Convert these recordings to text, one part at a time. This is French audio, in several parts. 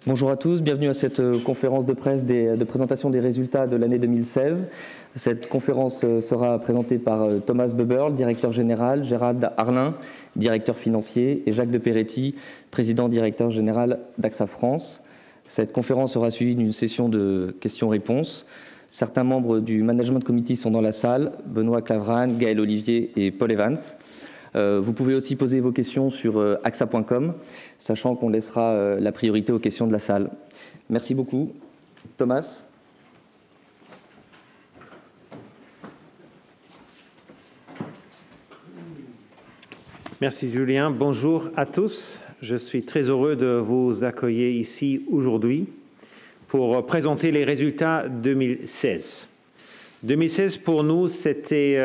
Bonjour à tous, bienvenue à cette conférence de presse de présentation des résultats de l'année 2016. Cette conférence sera présentée par Thomas Buberl, directeur général, Gérald Arlin, directeur financier, et Jacques de Peretti, président-directeur général d'AXA France. Cette conférence sera suivie d'une session de questions-réponses. Certains membres du Management Committee sont dans la salle, Benoît Clavran, Gaël Olivier et Paul Evans. Vous pouvez aussi poser vos questions sur axa.com, sachant qu'on laissera la priorité aux questions de la salle. Merci beaucoup. Thomas. Merci Julien. Bonjour à tous. Je suis très heureux de vous accueillir ici aujourd'hui pour présenter les résultats 2016. 2016 pour nous, c'était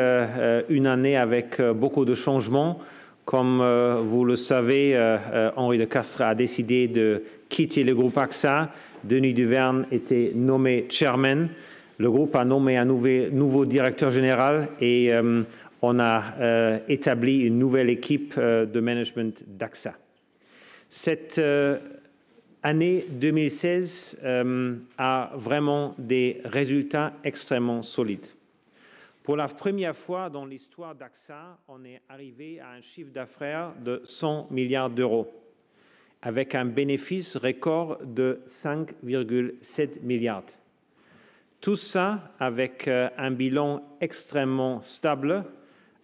une année avec beaucoup de changements. Comme vous le savez, Henri de Castries a décidé de quitter le groupe AXA. Denis Duverne était nommé chairman. Le groupe a nommé un nouveau directeur général et on a établi une nouvelle équipe de management d'AXA. Cette année 2016 a vraiment des résultats extrêmement solides. Pour la première fois dans l'histoire d'AXA, on est arrivé à un chiffre d'affaires de 100 milliards d'euros, avec un bénéfice record de 5,7 milliards. Tout ça avec un bilan extrêmement stable,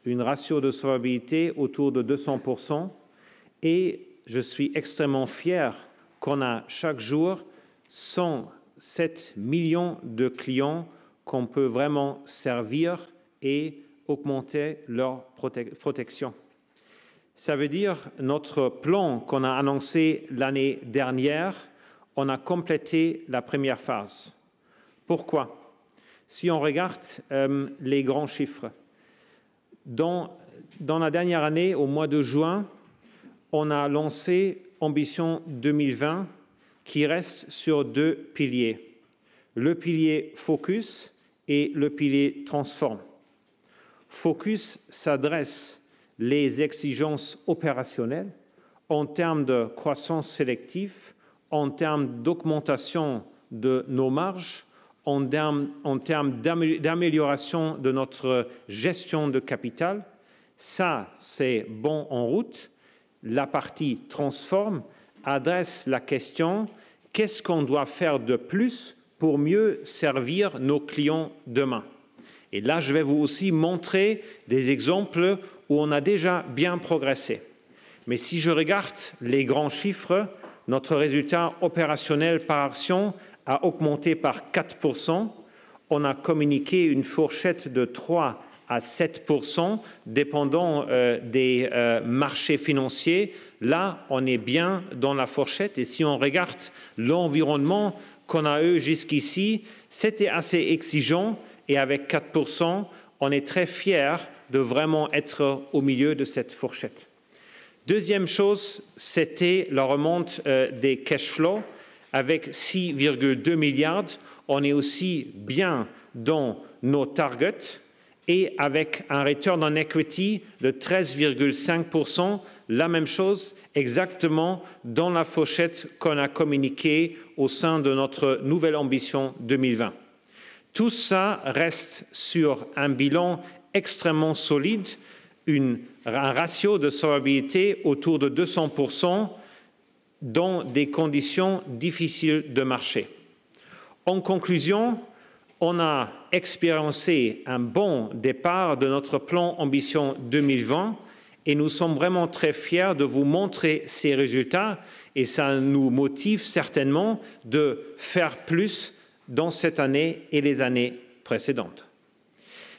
une ratio de solvabilité autour de 200%, et je suis extrêmement fier qu'on a chaque jour 107 millions de clients qu'on peut vraiment servir et augmenter leur protection. Ça veut dire notre plan qu'on a annoncé l'année dernière, on a complété la première phase. Pourquoi? Si on regarde les grands chiffres, dans la dernière année, au mois de juin, on a lancé Ambition 2020 qui reste sur deux piliers, le pilier Focus et le pilier Transform. Focus s'adresse les exigences opérationnelles en termes de croissance sélective, en termes d'augmentation de nos marges, en termes d'amélioration de notre gestion de capital. Ça, c'est bon en route. La partie Transform adresse la question « Qu'est-ce qu'on doit faire de plus pour mieux servir nos clients demain ?» Et là, je vais vous aussi montrer des exemples où on a déjà bien progressé. Mais si je regarde les grands chiffres, notre résultat opérationnel par action a augmenté par 4%. On a communiqué une fourchette de 3 à 7%, dépendant des marchés financiers. Là, on est bien dans la fourchette. Et si on regarde l'environnement qu'on a eu jusqu'ici, c'était assez exigeant. Et avec 4%, on est très fiers de vraiment être au milieu de cette fourchette. Deuxième chose, c'était la remonte des cash flows. Avec 6,2 milliards, on est aussi bien dans nos targets. Et avec un return on equity de 13,5%, la même chose exactement dans la fourchette qu'on a communiquée au sein de notre nouvelle ambition 2020. Tout ça reste sur un bilan extrêmement solide, un ratio de solvabilité autour de 200% dans des conditions difficiles de marché. En conclusion, on a expérimenté un bon départ de notre plan Ambition 2020 et nous sommes vraiment très fiers de vous montrer ces résultats et ça nous motive certainement de faire plus dans cette année et les années précédentes.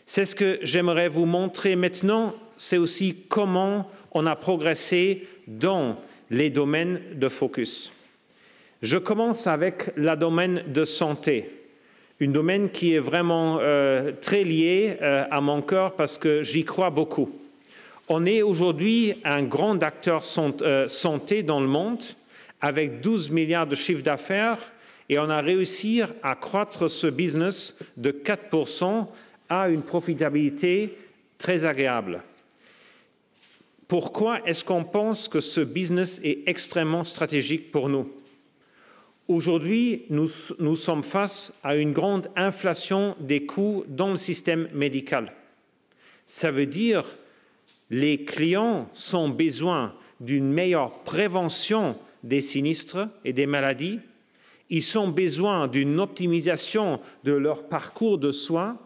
C'est ce que j'aimerais vous montrer maintenant, c'est aussi comment on a progressé dans les domaines de focus. Je commence avec le domaine de santé. Un domaine qui est vraiment très lié à mon cœur parce que j'y crois beaucoup. On est aujourd'hui un grand acteur santé dans le monde avec 12 milliards de chiffre d'affaires et on a réussi à croître ce business de 4% à une profitabilité très agréable. Pourquoi est-ce qu'on pense que ce business est extrêmement stratégique pour nous? Aujourd'hui, nous sommes face à une grande inflation des coûts dans le système médical. Ça veut dire que les clients ont besoin d'une meilleure prévention des sinistres et des maladies. Ils ont besoin d'une optimisation de leur parcours de soins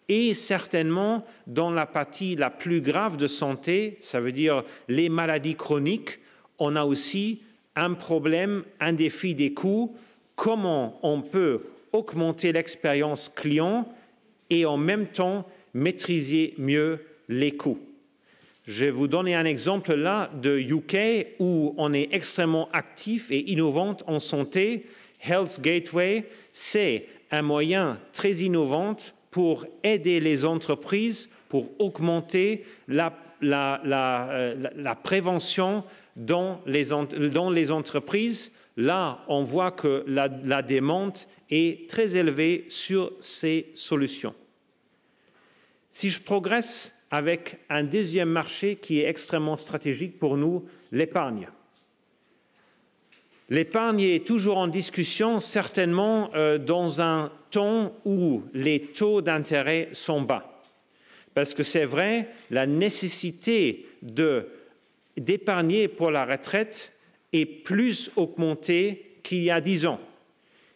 et certainement dans la partie la plus grave de santé, ça veut dire les maladies chroniques, on a aussi un problème, un défi des coûts, comment on peut augmenter l'expérience client et en même temps maîtriser mieux les coûts. Je vais vous donner un exemple là de UK où on est extrêmement actif et innovant en santé. Health Gateway, c'est un moyen très innovant pour aider les entreprises, pour augmenter la prévention dans les entreprises. Là, on voit que la demande est très élevée sur ces solutions. Si je progresse avec un deuxième marché qui est extrêmement stratégique pour nous, l'épargne. L'épargne est toujours en discussion, certainement dans un temps où les taux d'intérêt sont bas. Parce que c'est vrai, la nécessité d'épargner pour la retraite est plus augmentée qu'il y a 10 ans.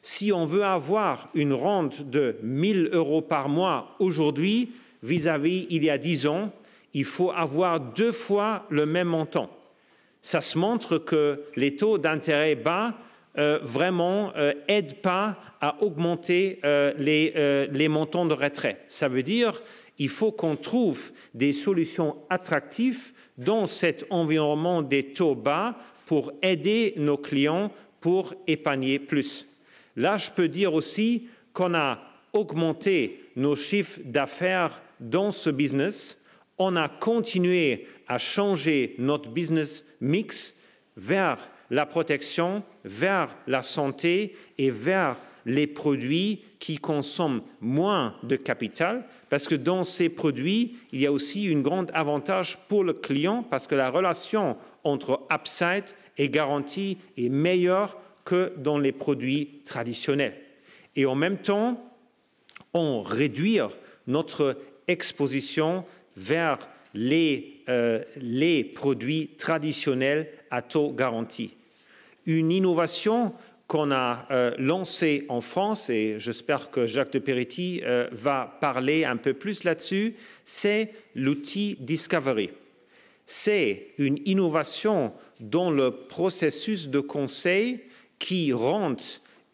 Si on veut avoir une rente de 1 000 € par mois aujourd'hui, vis-à-vis il y a 10 ans, il faut avoir 2 fois le même montant. Ça se montre que les taux d'intérêt bas vraiment aident pas à augmenter les montants de retraite. Ça veut dire qu'il faut qu'on trouve des solutions attractives dans cet environnement des taux bas pour aider nos clients pour épargner plus. Là, je peux dire aussi qu'on a augmenté nos chiffres d'affaires dans ce business. On a continué à changer notre business mix vers la protection, vers la santé et vers les produits qui consomment moins de capital, parce que dans ces produits, il y a aussi un grand avantage pour le client, parce que la relation entre upside et garantie est meilleure que dans les produits traditionnels. Et en même temps, on réduit notre exposition vers les produits traditionnels à taux garanti. Une innovation qu'on a lancée en France, et j'espère que Jacques de Peretti va parler un peu plus là-dessus, c'est l'outil Discovery. C'est une innovation dans le processus de conseil qui rend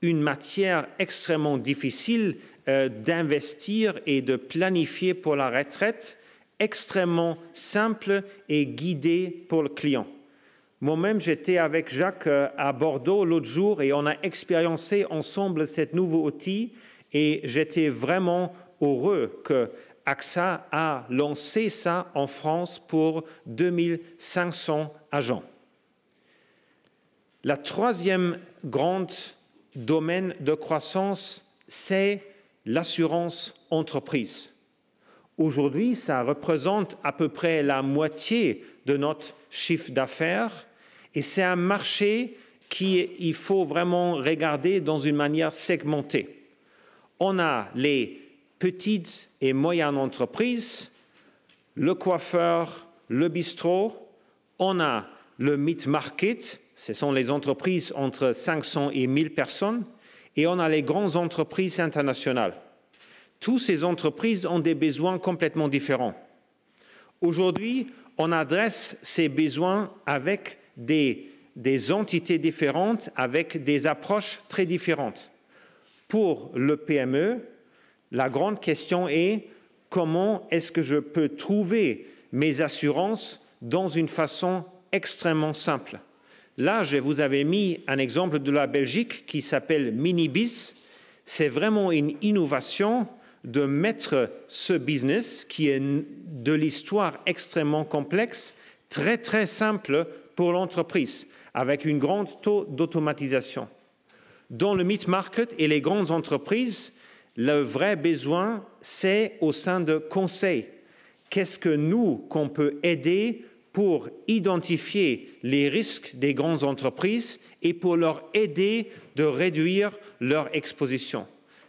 une matière extrêmement difficile d'investir et de planifier pour la retraite, extrêmement simple et guidé pour le client. Moi-même, j'étais avec Jacques à Bordeaux l'autre jour et on a expérimenté ensemble cet nouveau outil et j'étais vraiment heureux que AXA a lancé ça en France pour 2500 agents. La troisième grande domaine de croissance, c'est l'assurance entreprise. Aujourd'hui, ça représente à peu près la moitié de notre chiffre d'affaires et c'est un marché qu'il faut vraiment regarder dans une manière segmentée. On a les petites et moyennes entreprises, le coiffeur, le bistrot, on a le mid-market, ce sont les entreprises entre 500 et 1000 personnes, et on a les grandes entreprises internationales. Toutes ces entreprises ont des besoins complètement différents. Aujourd'hui, on adresse ces besoins avec des entités différentes, avec des approches très différentes. Pour le PME, la grande question est comment est-ce que je peux trouver mes assurances dans une façon extrêmement simple. Là, je vous avais mis un exemple de la Belgique qui s'appelle Minibis. C'est vraiment une innovation de mettre ce business, qui est de l'histoire extrêmement complexe, très très simple pour l'entreprise, avec un grand taux d'automatisation. Dans le mid-market et les grandes entreprises, le vrai besoin, c'est au sein de conseils. Qu'est-ce que nous, qu'on peut aider pour identifier les risques des grandes entreprises et pour leur aider de réduire leur exposition.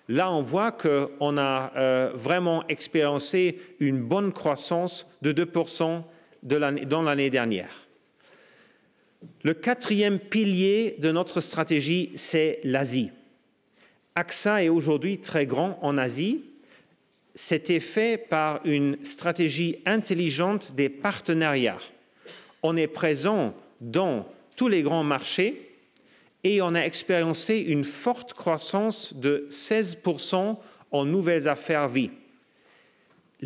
Là, on voit qu'on a vraiment expérimenté une bonne croissance de 2% dans l'année dernière. Le quatrième pilier de notre stratégie, c'est l'Asie. AXA est aujourd'hui très grand en Asie. C'était fait par une stratégie intelligente des partenariats. On est présent dans tous les grands marchés et on a expérimenté une forte croissance de 16% en nouvelles affaires vie.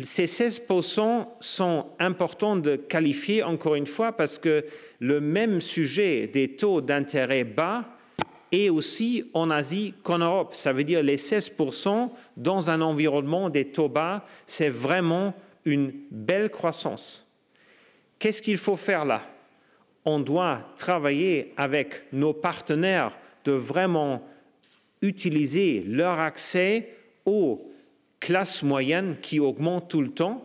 Ces 16% sont importants de qualifier encore une fois parce que le même sujet des taux d'intérêt bas est aussi en Asie qu'en Europe. Ça veut dire les 16% dans un environnement des taux bas, c'est vraiment une belle croissance. Qu'est-ce qu'il faut faire là? On doit travailler avec nos partenaires de vraiment utiliser leur accès aux classes moyennes qui augmentent tout le temps.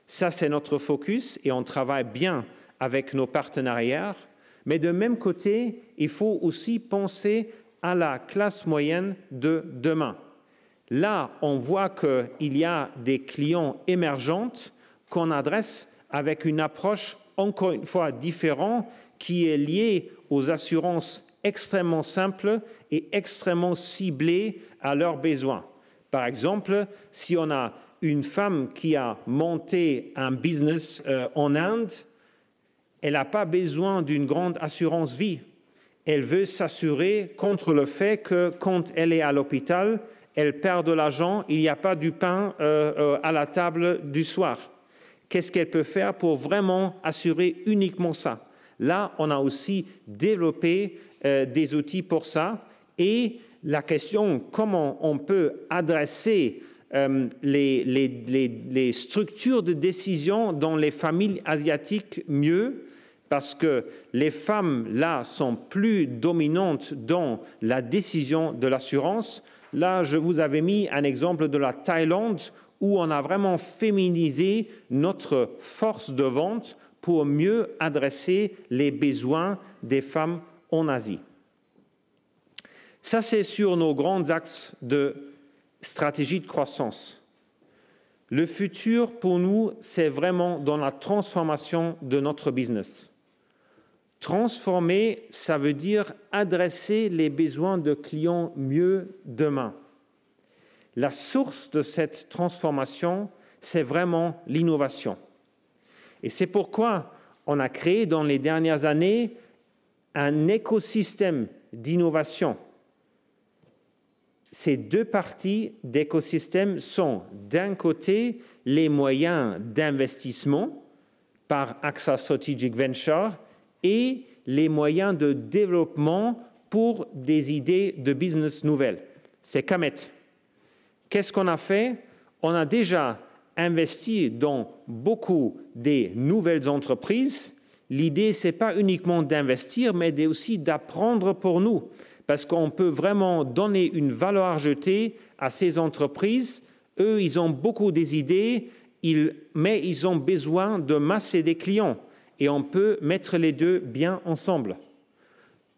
Ça, c'est notre focus et on travaille bien avec nos partenariats. Mais de même côté, il faut aussi penser à la classe moyenne de demain. Là, on voit qu'il y a des clients émergents qu'on adresse avec une approche encore une fois différente qui est liée aux assurances extrêmement simples et extrêmement ciblées à leurs besoins. Par exemple, si on a une femme qui a monté un business en Inde, elle n'a pas besoin d'une grande assurance vie. Elle veut s'assurer contre le fait que quand elle est à l'hôpital, elle perd de l'argent, il n'y a pas du pain à la table du soir. Qu'est-ce qu'elle peut faire pour vraiment assurer uniquement ça? Là, on a aussi développé des outils pour ça. Et la question, comment on peut adresser les structures de décision dans les familles asiatiques mieux, parce que les femmes, là, sont plus dominantes dans la décision de l'assurance. Là, je vous avais mis un exemple de la Thaïlande, où on a vraiment féminisé notre force de vente pour mieux adresser les besoins des femmes en Asie. Ça, c'est sur nos grands axes de stratégie de croissance. Le futur, pour nous, c'est vraiment dans la transformation de notre business. Transformer, ça veut dire adresser les besoins de clients mieux demain. La source de cette transformation, c'est vraiment l'innovation. Et c'est pourquoi on a créé dans les dernières années un écosystème d'innovation. Ces deux parties d'écosystème sont, d'un côté, les moyens d'investissement par AXA Strategic Venture et les moyens de développement pour des idées de business nouvelles. C'est Camet. Qu'est-ce qu'on a fait? On a déjà investi dans beaucoup des nouvelles entreprises. L'idée, ce n'est pas uniquement d'investir, mais aussi d'apprendre pour nous. Parce qu'on peut vraiment donner une valeur ajoutée à ces entreprises. Eux, ils ont beaucoup des idées, mais ils ont besoin de masser des clients. Et on peut mettre les deux bien ensemble.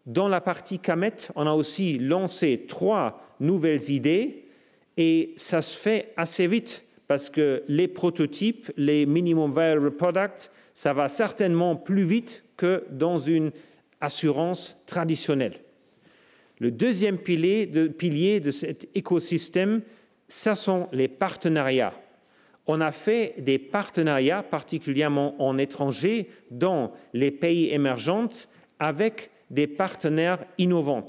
Dans la partie Camet, on a aussi lancé 3 nouvelles idées. Et ça se fait assez vite parce que les prototypes, les minimum viable products, ça va certainement plus vite que dans une assurance traditionnelle. Le deuxième pilier de cet écosystème, ce sont les partenariats. On a fait des partenariats, particulièrement en étranger, dans les pays émergents, avec des partenaires innovants.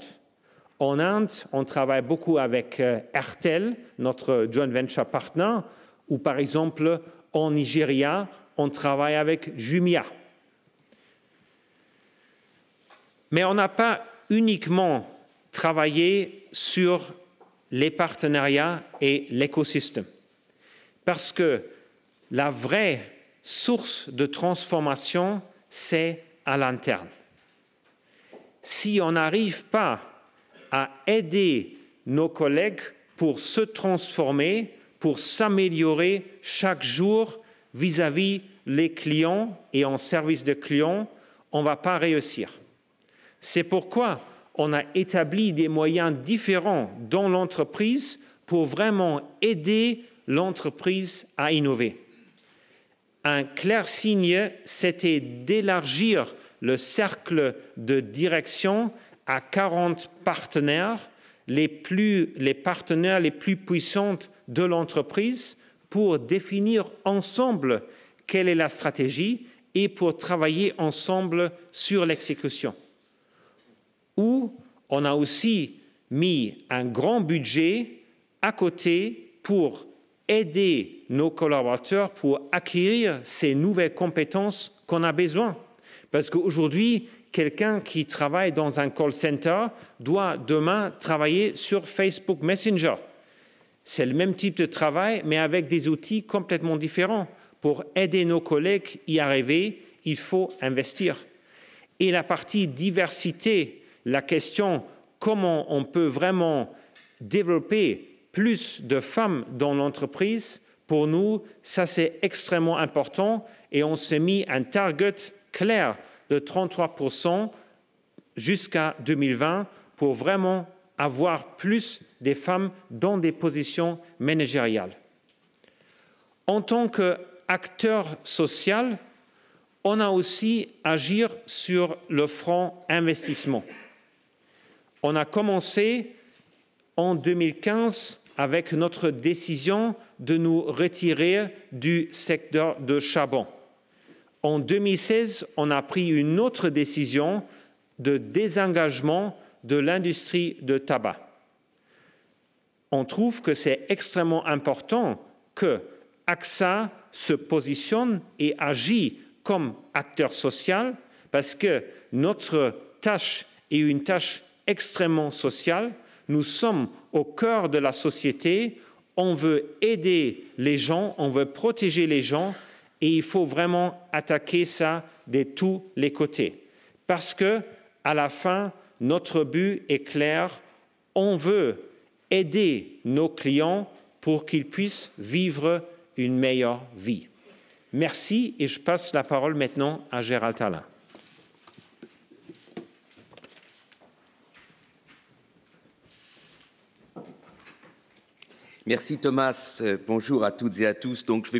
En Inde, on travaille beaucoup avec Airtel, notre joint venture partner, ou par exemple, en Nigeria, on travaille avec Jumia. Mais on n'a pas uniquement travaillé sur les partenariats et l'écosystème, parce que la vraie source de transformation, c'est à l'interne. Si on n'arrive pas à aider nos collègues pour se transformer, pour s'améliorer chaque jour vis-à-vis les clients et en service de clients, on ne va pas réussir. C'est pourquoi on a établi des moyens différents dans l'entreprise pour vraiment aider l'entreprise à innover. Un clair signe, c'était d'élargir le cercle de direction à 40 partenaires, les partenaires les plus puissants de l'entreprise, pour définir ensemble quelle est la stratégie et pour travailler ensemble sur l'exécution. Où on a aussi mis un grand budget à côté pour aider nos collaborateurs pour acquérir ces nouvelles compétences qu'on a besoin. Parce qu'aujourd'hui, quelqu'un qui travaille dans un call center doit demain travailler sur Facebook Messenger. C'est le même type de travail, mais avec des outils complètement différents. Pour aider nos collègues à y arriver, il faut investir. Et la partie diversité, la question comment on peut vraiment développer plus de femmes dans l'entreprise, pour nous, ça c'est extrêmement important et on s'est mis un target clair de 33% jusqu'à 2020 pour vraiment avoir plus de femmes dans des positions managériales. En tant qu'acteur social, on a aussi agi sur le front investissement. On a commencé en 2015 avec notre décision de nous retirer du secteur de charbon. En 2016, on a pris une autre décision de désengagement de l'industrie de tabac. On trouve que c'est extrêmement important que AXA se positionne et agit comme acteur social parce que notre tâche est une tâche extrêmement sociale. Nous sommes au cœur de la société. On veut aider les gens, on veut protéger les gens et il faut vraiment attaquer ça de tous les côtés. Parce que, à la fin, notre but est clair. On veut aider nos clients pour qu'ils puissent vivre une meilleure vie. Merci et je passe la parole maintenant à Gérald Arlin. Merci Thomas. Bonjour à toutes et à tous. Donc, je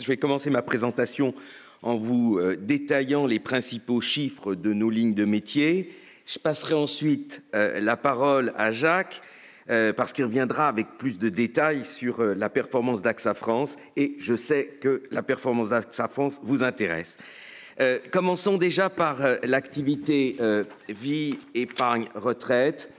vais commencer ma présentation en vous détaillant les principaux chiffres de nos lignes de métier. Je passerai ensuite la parole à Jacques parce qu'il reviendra avec plus de détails sur la performance d'AXA France et je sais que la performance d'AXA France vous intéresse. Commençons déjà par l'activité vie, épargne, retraite.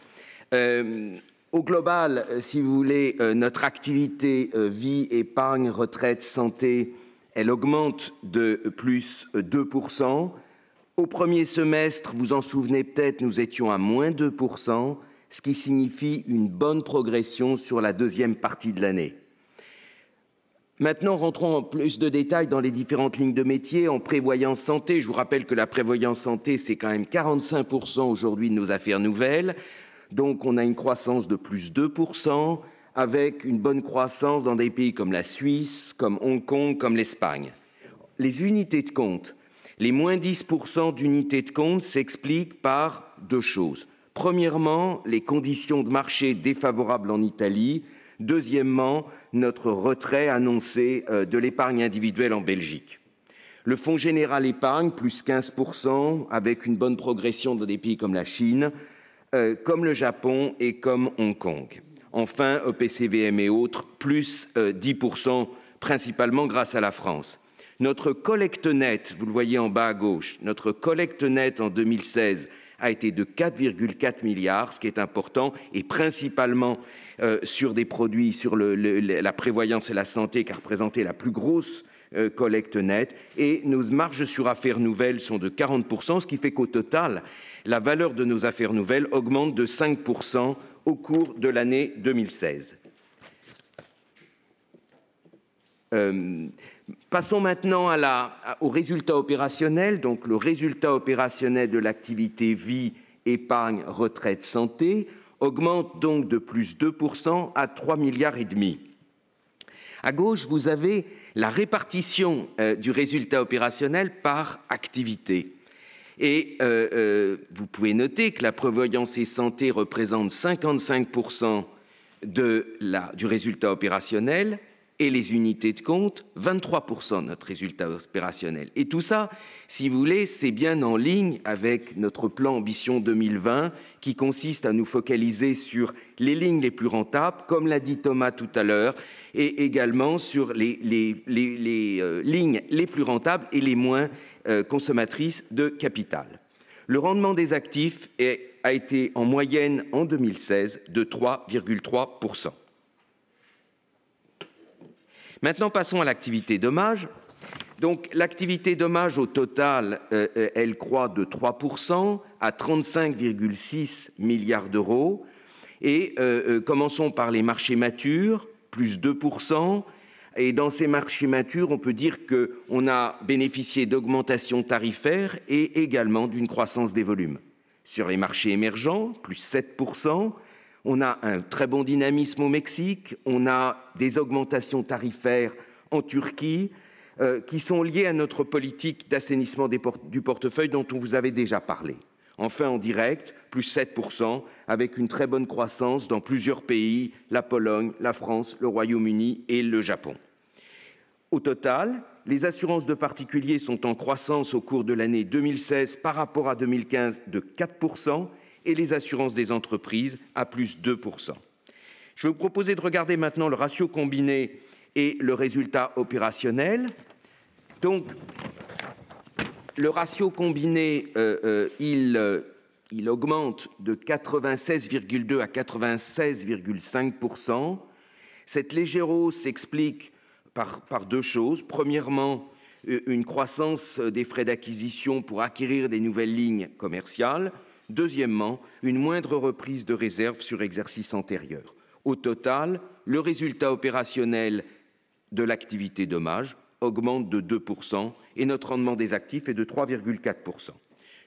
Au global, si vous voulez, notre activité vie, épargne, retraite, santé, elle augmente de plus 2%. Au premier semestre, vous en souvenez peut-être, nous étions à moins 2%, ce qui signifie une bonne progression sur la deuxième partie de l'année. Maintenant, rentrons en plus de détails dans les différentes lignes de métier. En prévoyance santé, je vous rappelle que la prévoyance santé, c'est quand même 45% aujourd'hui de nos affaires nouvelles. Donc, on a une croissance de plus 2%, avec une bonne croissance dans des pays comme la Suisse, comme Hong Kong, comme l'Espagne. Les unités de compte, les moins 10% d'unités de compte s'expliquent par deux choses. Premièrement, les conditions de marché défavorables en Italie. Deuxièmement, notre retrait annoncé de l'épargne individuelle en Belgique. Le Fonds général épargne, plus 15%, avec une bonne progression dans des pays comme la Chine, comme le Japon et comme Hong Kong. Enfin, EPCVM et autres, plus 10%, principalement grâce à la France. Notre collecte nette, vous le voyez en bas à gauche, notre collecte nette en 2016 a été de 4,4 milliards, ce qui est important, et principalement sur des produits, sur la prévoyance et la santé, qui a représenté la plus grosse collecte nette, et nos marges sur affaires nouvelles sont de 40%, ce qui fait qu'au total, la valeur de nos affaires nouvelles augmente de 5% au cours de l'année 2016. Passons maintenant au résultat opérationnel. Donc, le résultat opérationnel de l'activité vie, épargne, retraite, santé augmente donc de plus 2% à 3,5 milliards. À gauche, vous avez la répartition du résultat opérationnel par activité. Et vous pouvez noter que la prévoyance et santé représente 55% du résultat opérationnel et les unités de compte, 23% de notre résultat opérationnel. Et tout ça, si vous voulez, c'est bien en ligne avec notre plan Ambition 2020 qui consiste à nous focaliser sur les lignes les plus rentables, comme l'a dit Thomas tout à l'heure, et également sur les lignes les plus rentables et les moins consommatrices de capital. Le rendement des actifs a été en moyenne en 2016 de 3,3%. Maintenant, passons à l'activité dommage. Donc, l'activité dommage au total, elle croît de 3% à 35,6 milliards d'euros. Et commençons par les marchés matures, plus 2%. Et dans ces marchés matures, on peut dire qu'on a bénéficié d'augmentations tarifaires et également d'une croissance des volumes. Sur les marchés émergents, plus 7%. On a un très bon dynamisme au Mexique, on a des augmentations tarifaires en Turquie qui sont liées à notre politique d'assainissement du portefeuille dont on vous avait déjà parlé. Enfin, en direct, plus 7%, avec une très bonne croissance dans plusieurs pays, la Pologne, la France, le Royaume-Uni et le Japon. Au total, les assurances de particuliers sont en croissance au cours de l'année 2016 par rapport à 2015 de 4%, et les assurances des entreprises à plus 2%. Je vais vous proposer de regarder maintenant le ratio combiné et le résultat opérationnel. Donc, le ratio combiné, il augmente de 96,2 à 96,5%. Cette légère hausse s'explique par deux choses. Premièrement, une croissance des frais d'acquisition pour acquérir des nouvelles lignes commerciales. Deuxièmement, une moindre reprise de réserve sur exercice antérieur. Au total, le résultat opérationnel de l'activité dommage augmente de 2% et notre rendement des actifs est de 3,4%.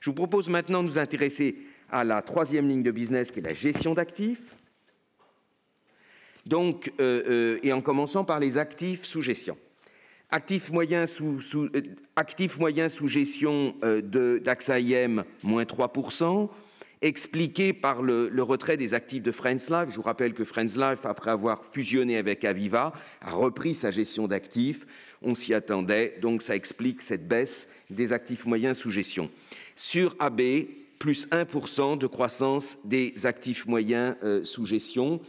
Je vous propose maintenant de nous intéresser à la troisième ligne de business qui est la gestion d'actifs. Donc, et en commençant par les actifs sous gestion. Actifs moyens sous gestion d'AXA IM, moins 3%, expliqué par le retrait des actifs de Friends Life. Je vous rappelle que Friends Life, après avoir fusionné avec Aviva, a repris sa gestion d'actifs. On s'y attendait, donc ça explique cette baisse des actifs moyens sous gestion. Sur AB, plus 1% de croissance des actifs moyens sous gestion.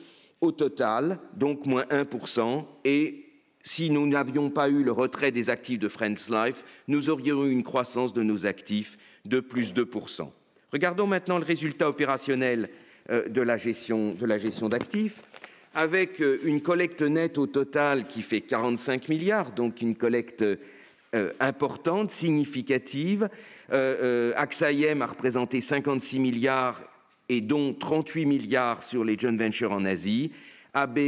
Au total, donc moins 1%, et si nous n'avions pas eu le retrait des actifs de Friends Life, nous aurions eu une croissance de nos actifs de plus 2%. Regardons maintenant le résultat opérationnel de la gestion d'actifs, avec une collecte nette au total qui fait 45 milliards, donc une collecte importante, significative. AXA IM a représenté 56 milliards et dont 38 milliards sur les joint ventures en Asie. AB,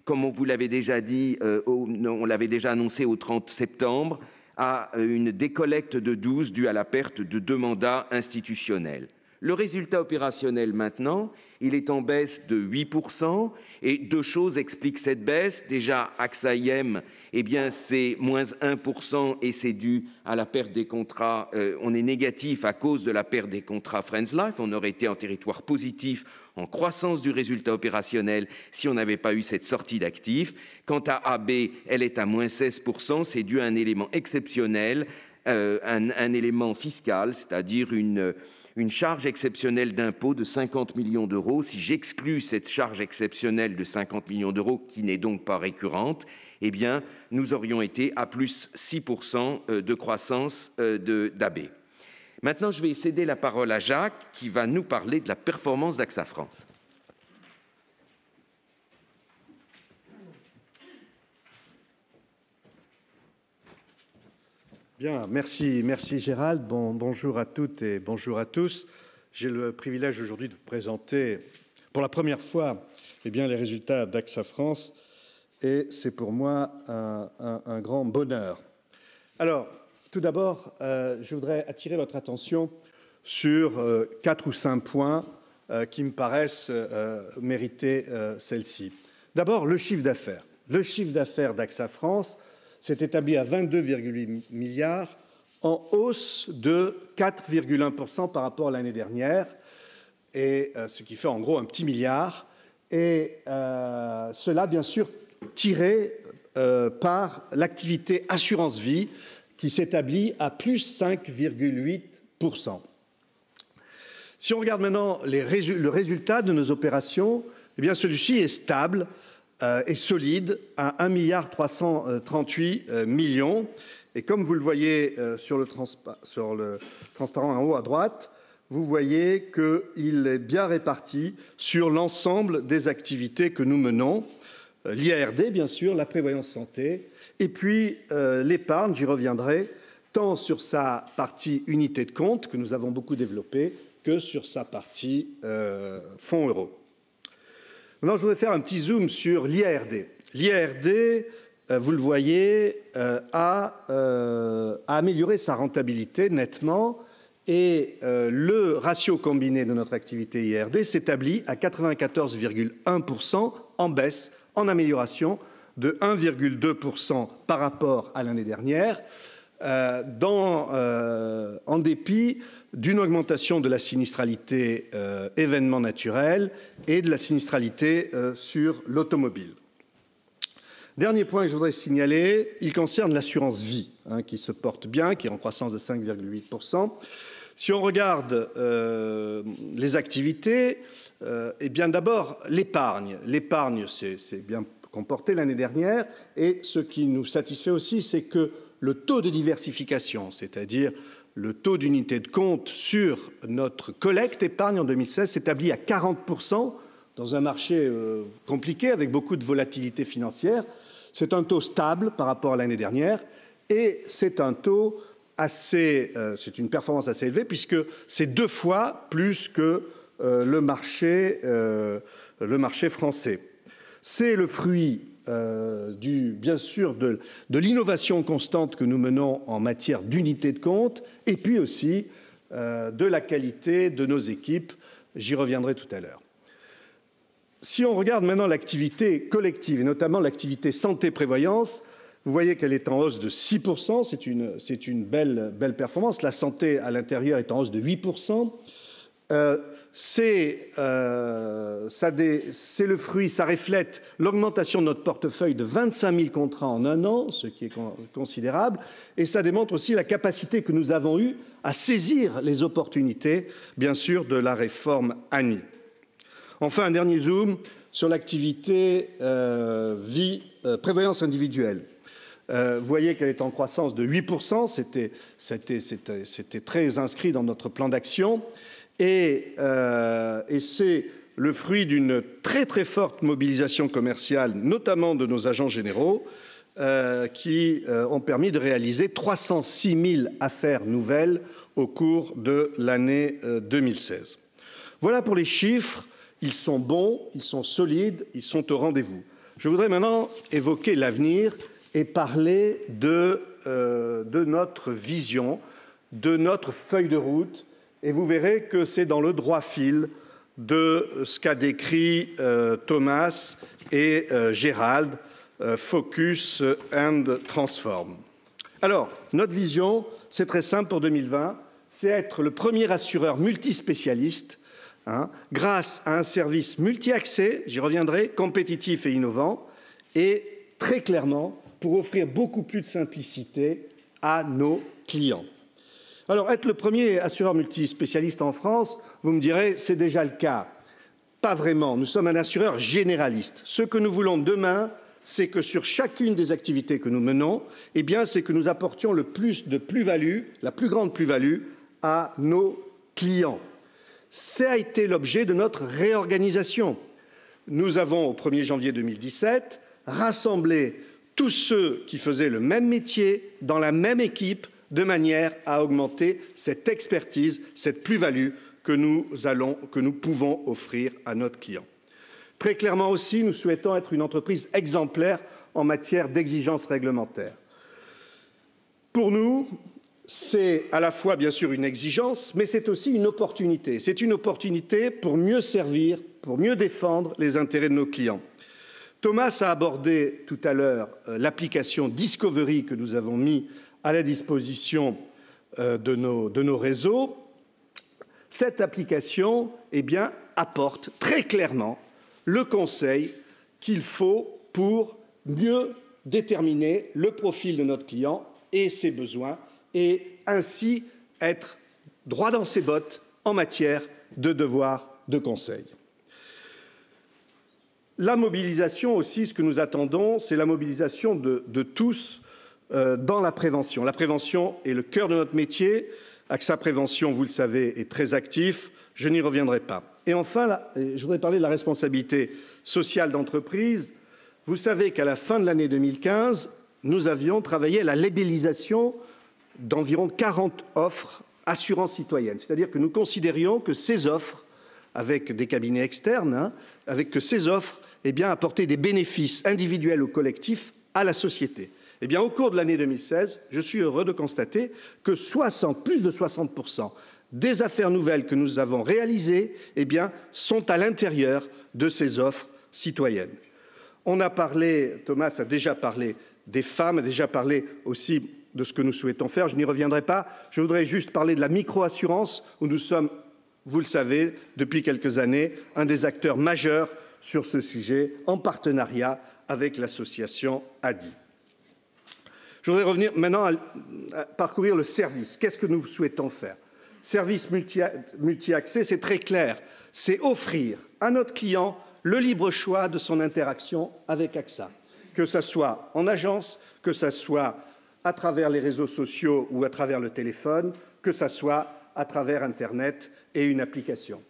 comme on vous l'avait déjà dit, on l'avait déjà annoncé au 30 septembre, à une décollecte de 12 due à la perte de 2 mandats institutionnels. Le résultat opérationnel maintenant, il est en baisse de 8% et deux choses expliquent cette baisse. Déjà, AXA IM, eh bien, c'est moins 1% et c'est dû à la perte des contrats. On est négatif à cause de la perte des contrats Friends Life. On aurait été en territoire positif en croissance du résultat opérationnel si on n'avait pas eu cette sortie d'actifs. Quant à AB, elle est à moins 16%. C'est dû à un élément exceptionnel, un élément fiscal, c'est-à-dire une charge exceptionnelle d'impôt de 50 millions d'euros. Si j'exclus cette charge exceptionnelle de 50 millions d'euros, qui n'est donc pas récurrente, eh bien, nous aurions été à plus 6% de croissance d'AB. Maintenant, je vais céder la parole à Jacques, qui va nous parler de la performance d'AXA France. Bien, merci Gérald. Bonjour à toutes et bonjour à tous. J'ai le privilège aujourd'hui de vous présenter pour la première fois les résultats d'AXA France et c'est pour moi un grand bonheur. Alors, tout d'abord, je voudrais attirer votre attention sur 4 ou 5 points qui me paraissent mériter celle-ci. D'abord, le chiffre d'affaires. le chiffre d'affaires d'AXA France s'est établi à 22,8 milliards, en hausse de 4,1% par rapport à l'année dernière, et ce qui fait en gros un petit milliard. Et cela, bien sûr, tiré par l'activité assurance-vie qui s'établit à plus 5,8%. Si on regarde maintenant le résultat de nos opérations, eh bien celui-ci est stable et solide à 1,338 milliard. Et comme vous le voyez sur le transparent en haut à droite, vous voyez qu'il est bien réparti sur l'ensemble des activités que nous menons. L'IARD, bien sûr, la prévoyance santé, et puis l'épargne, j'y reviendrai, tant sur sa partie unité de compte, que nous avons beaucoup développée, que sur sa partie fonds euros. Maintenant, je voudrais faire un petit zoom sur l'IARD. L'IARD, vous le voyez, a amélioré sa rentabilité nettement, et le ratio combiné de notre activité IARD s'établit à 94,1% en baisse, en amélioration de 1,2% par rapport à l'année dernière, en dépit d'une augmentation de la sinistralité événements naturels et de la sinistralité sur l'automobile. Dernier point que je voudrais signaler, il concerne l'assurance vie, qui se porte bien, qui est en croissance de 5,8%. Si on regarde les activités, eh bien d'abord l'épargne. L'épargne s'est bien comporté l'année dernière, et ce qui nous satisfait aussi, c'est que le taux de diversification, c'est-à-dire le taux d'unité de compte sur notre collecte épargne en 2016 s'établit à 40% dans un marché compliqué avec beaucoup de volatilité financière. C'est un taux stable par rapport à l'année dernière, et c'est un taux c'est une performance assez élevée puisque c'est 2 fois plus que le marché français. C'est le fruit bien sûr de l'innovation constante que nous menons en matière d'unité de compte, et puis aussi de la qualité de nos équipes. J'y reviendrai tout à l'heure. Si on regarde maintenant l'activité collective, et notamment l'activité santé-prévoyance, vous voyez qu'elle est en hausse de 6%, c'est une belle performance. La santé à l'intérieur est en hausse de 8%. C'est le fruit, ça reflète l'augmentation de notre portefeuille de 25 000 contrats en un an, ce qui est considérable, et ça démontre aussi la capacité que nous avons eue à saisir les opportunités, bien sûr, de la réforme ANI. Enfin, un dernier zoom sur l'activité prévoyance individuelle. Vous voyez qu'elle est en croissance de 8%, c'était très inscrit dans notre plan d'action, et c'est le fruit d'une très très forte mobilisation commerciale, notamment de nos agents généraux, qui ont permis de réaliser 306 000 affaires nouvelles au cours de l'année 2016. Voilà pour les chiffres, ils sont bons, ils sont solides, ils sont au rendez-vous. Je voudrais maintenant évoquer l'avenir et parler de notre vision, de notre feuille de route, et vous verrez que c'est dans le droit fil de ce qu'a décrit Thomas et Gérald, Focus and Transform. Alors, notre vision, c'est très simple pour 2020, c'est être le premier assureur multispécialiste, grâce à un service multi-accès, j'y reviendrai, compétitif et innovant, et très clairement, pour offrir beaucoup plus de simplicité à nos clients. Alors, être le premier assureur multispécialiste en France, vous me direz, c'est déjà le cas. Pas vraiment, nous sommes un assureur généraliste. Ce que nous voulons demain, c'est que sur chacune des activités que nous menons, eh bien, c'est que nous apportions le plus de plus-value, la plus grande plus-value à nos clients. Ça a été l'objet de notre réorganisation. Nous avons, au 1er janvier 2017, rassemblé tous ceux qui faisaient le même métier dans la même équipe, de manière à augmenter cette expertise, cette plus-value que nous pouvons offrir à notre client. Très clairement aussi, nous souhaitons être une entreprise exemplaire en matière d'exigences réglementaires. Pour nous, c'est à la fois bien sûr une exigence, mais c'est aussi une opportunité. C'est une opportunité pour mieux servir, pour mieux défendre les intérêts de nos clients. Thomas a abordé tout à l'heure l'application Discovery que nous avons mis à la disposition de nos réseaux. Cette application apporte très clairement le conseil qu'il faut pour mieux déterminer le profil de notre client et ses besoins et ainsi être droit dans ses bottes en matière de devoir de conseil. La mobilisation aussi, ce que nous attendons, c'est la mobilisation de tous dans la prévention. La prévention est le cœur de notre métier. AXA Prévention, vous le savez, est très actif. Je n'y reviendrai pas. Et enfin, je voudrais parler de la responsabilité sociale d'entreprise. Vous savez qu'à la fin de l'année 2015, nous avions travaillé à la labellisation d'environ 40 offres assurance citoyenne. C'est-à-dire que nous considérions que ces offres, avec des cabinets externes, que ces offres apportaient des bénéfices individuels ou collectifs à la société. Au cours de l'année 2016, je suis heureux de constater que plus de 60% des affaires nouvelles que nous avons réalisées sont à l'intérieur de ces offres citoyennes. On a parlé, Thomas a déjà parlé des femmes, a déjà parlé aussi de ce que nous souhaitons faire. Je n'y reviendrai pas. Je voudrais juste parler de la micro-assurance où nous sommes, vous le savez, depuis quelques années, un des acteurs majeurs sur ce sujet, en partenariat avec l'association ADI. Je voudrais revenir maintenant à parcourir le service. Qu'est-ce que nous souhaitons faire? Service multi-accès, c'est très clair. C'est offrir à notre client le libre choix de son interaction avec AXA, que ce soit en agence, que ce soit à travers les réseaux sociaux ou à travers le téléphone, que ce soit à travers Internet et une application.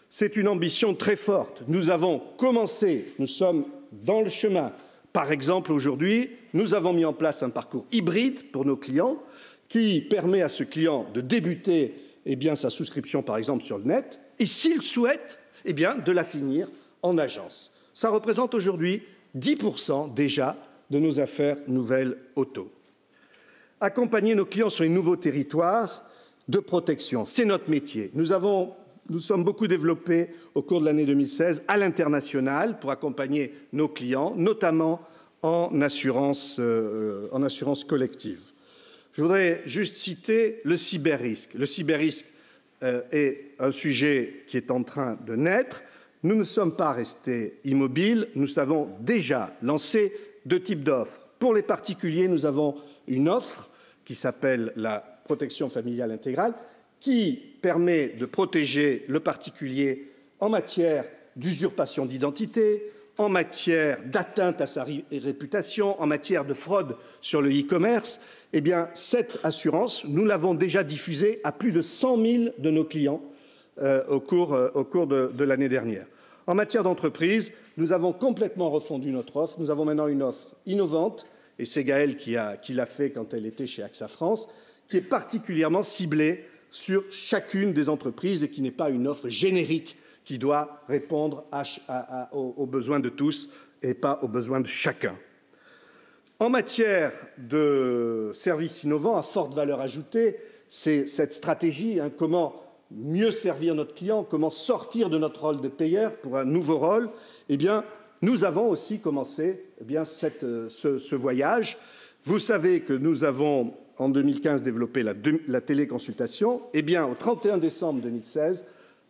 C'est une ambition très forte. Nous avons commencé, nous sommes dans le chemin. Par exemple, aujourd'hui, nous avons mis en place un parcours hybride pour nos clients qui permet à ce client de débuter sa souscription, par exemple, sur le net et, s'il souhaite, de la finir en agence. Ça représente aujourd'hui 10% déjà de nos affaires nouvelles auto. Accompagner nos clients sur les nouveaux territoires de protection, c'est notre métier. Nous sommes beaucoup développés au cours de l'année 2016 à l'international pour accompagner nos clients, notamment en assurance collective. Je voudrais juste citer le cyberrisque. Le cyberrisque est un sujet qui est en train de naître. Nous ne sommes pas restés immobiles. Nous avons déjà lancé 2 types d'offres. Pour les particuliers, nous avons une offre qui s'appelle la protection familiale intégrale, qui permet de protéger le particulier en matière d'usurpation d'identité, en matière d'atteinte à sa réputation, en matière de fraude sur le e-commerce. Cette assurance, nous l'avons déjà diffusée à plus de 100 000 de nos clients au cours de l'année dernière. En matière d'entreprise, nous avons complètement refondu notre offre. Nous avons maintenant une offre innovante, et c'est Gaëlle qui l'a fait quand elle était chez AXA France, qui est particulièrement ciblée sur chacune des entreprises et qui n'est pas une offre générique qui doit répondre aux besoins de tous et pas aux besoins de chacun. En matière de services innovants à forte valeur ajoutée, c'est cette stratégie, comment mieux servir notre client, comment sortir de notre rôle de payeur pour un nouveau rôle. Nous avons aussi commencé ce voyage. Vous savez que nous avons, en 2015, développé la téléconsultation. Au 31 décembre 2016,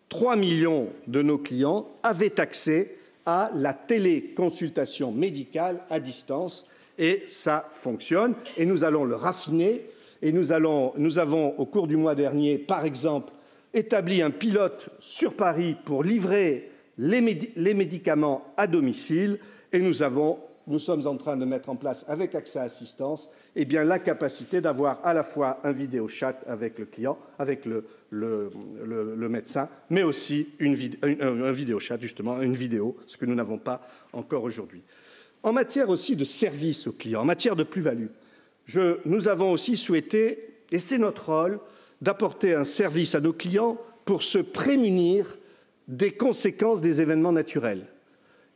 3 millions de nos clients avaient accès à la téléconsultation médicale à distance. Et ça fonctionne. Et nous allons le raffiner. Et nous avons, au cours du mois dernier, par exemple, établi un pilote sur Paris pour livrer les médicaments à domicile. Et nous sommes en train de mettre en place, avec AXA Assistance, la capacité d'avoir à la fois un vidéo chat avec le client, avec le médecin, mais aussi un vidéo chat, justement, une vidéo, ce que nous n'avons pas encore aujourd'hui. En matière aussi de service aux clients, en matière de plus-value, nous avons aussi souhaité, et c'est notre rôle, d'apporter un service à nos clients pour se prémunir des conséquences des événements naturels.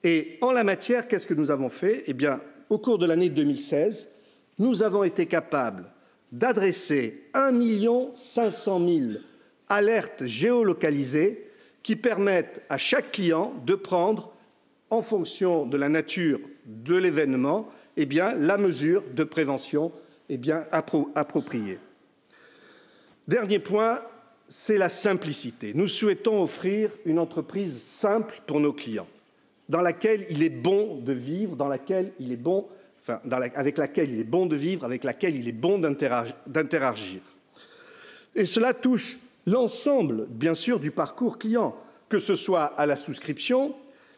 Et en la matière, qu'est-ce que nous avons fait? Au cours de l'année 2016, nous avons été capables d'adresser 1 500 000 alertes géolocalisées qui permettent à chaque client de prendre en fonction de la nature de l'événement, eh bien, la mesure de prévention est bien appropriée. Dernier point, c'est la simplicité. Nous souhaitons offrir une entreprise simple pour nos clients, dans laquelle il est bon de vivre, avec laquelle il est bon de vivre, avec laquelle il est bon d'interagir. Et cela touche l'ensemble, bien sûr, du parcours client, que ce soit à la souscription.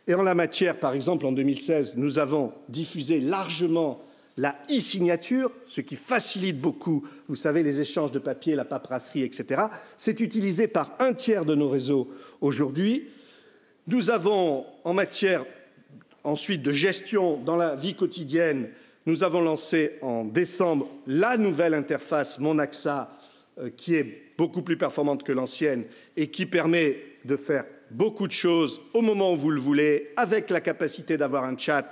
Et en la matière, par exemple, en 2016, nous avons diffusé largement la e-signature, ce qui facilite beaucoup, vous savez, les échanges de papier, la paperasserie, etc. C'est utilisé par un tiers de nos réseaux aujourd'hui. Nous avons, en matière ensuite de gestion dans la vie quotidienne, nous avons lancé en décembre la nouvelle interface Mon AXA, qui est beaucoup plus performante que l'ancienne et qui permet de faire beaucoup de choses au moment où vous le voulez, avec la capacité d'avoir un chat.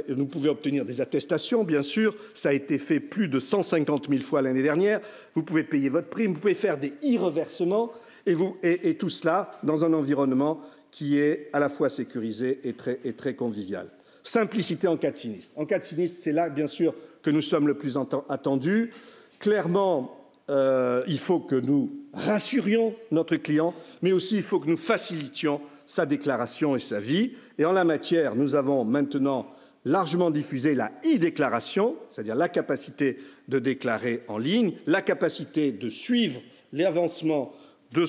Vous pouvez obtenir des attestations, bien sûr. Ça a été fait plus de 150 000 fois l'année dernière. Vous pouvez payer votre prime, vous pouvez faire des e-reversements et tout cela dans un environnement qui est à la fois sécurisé et très convivial. Simplicité en cas de sinistre. En cas de sinistre, c'est là, bien sûr, que nous sommes le plus attendus. Clairement, il faut que nous rassurions notre client, mais aussi il faut que nous facilitions sa déclaration et sa vie. Et en la matière, nous avons maintenant largement diffusé la e-déclaration, c'est-à-dire la capacité de déclarer en ligne, la capacité de suivre l'avancement du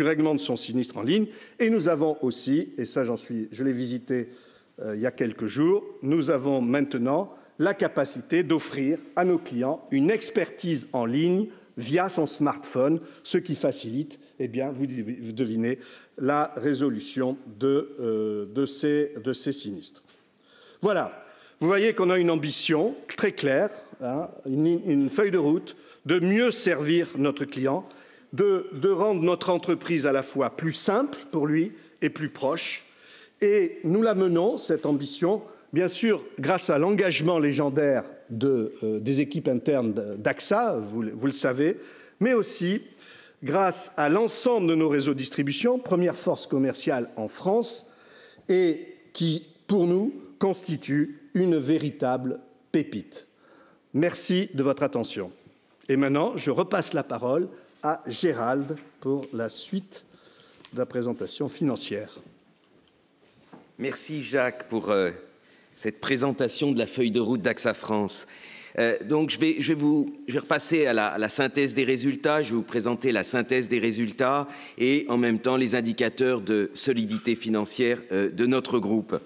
règlement de son sinistre en ligne. Et nous avons aussi, et ça je l'ai visité il y a quelques jours, nous avons maintenant la capacité d'offrir à nos clients une expertise en ligne via son smartphone, ce qui facilite, eh bien, vous devinez, la résolution de ces sinistres. Voilà, vous voyez qu'on a une ambition très claire, une feuille de route, de mieux servir notre client, de rendre notre entreprise à la fois plus simple pour lui et plus proche. Et nous la menons, cette ambition, bien sûr, grâce à l'engagement légendaire des équipes internes d'AXA, vous le savez, mais aussi grâce à l'ensemble de nos réseaux de distribution, première force commerciale en France, et qui, pour nous, constitue une véritable pépite. Merci de votre attention. Et maintenant, je repasse la parole à Gérald pour la suite de la présentation financière. Merci Jacques pour cette présentation de la feuille de route d'AXA France. Donc je vais repasser à la synthèse des résultats, je vais vous présenter la synthèse des résultats et en même temps les indicateurs de solidité financière de notre groupe.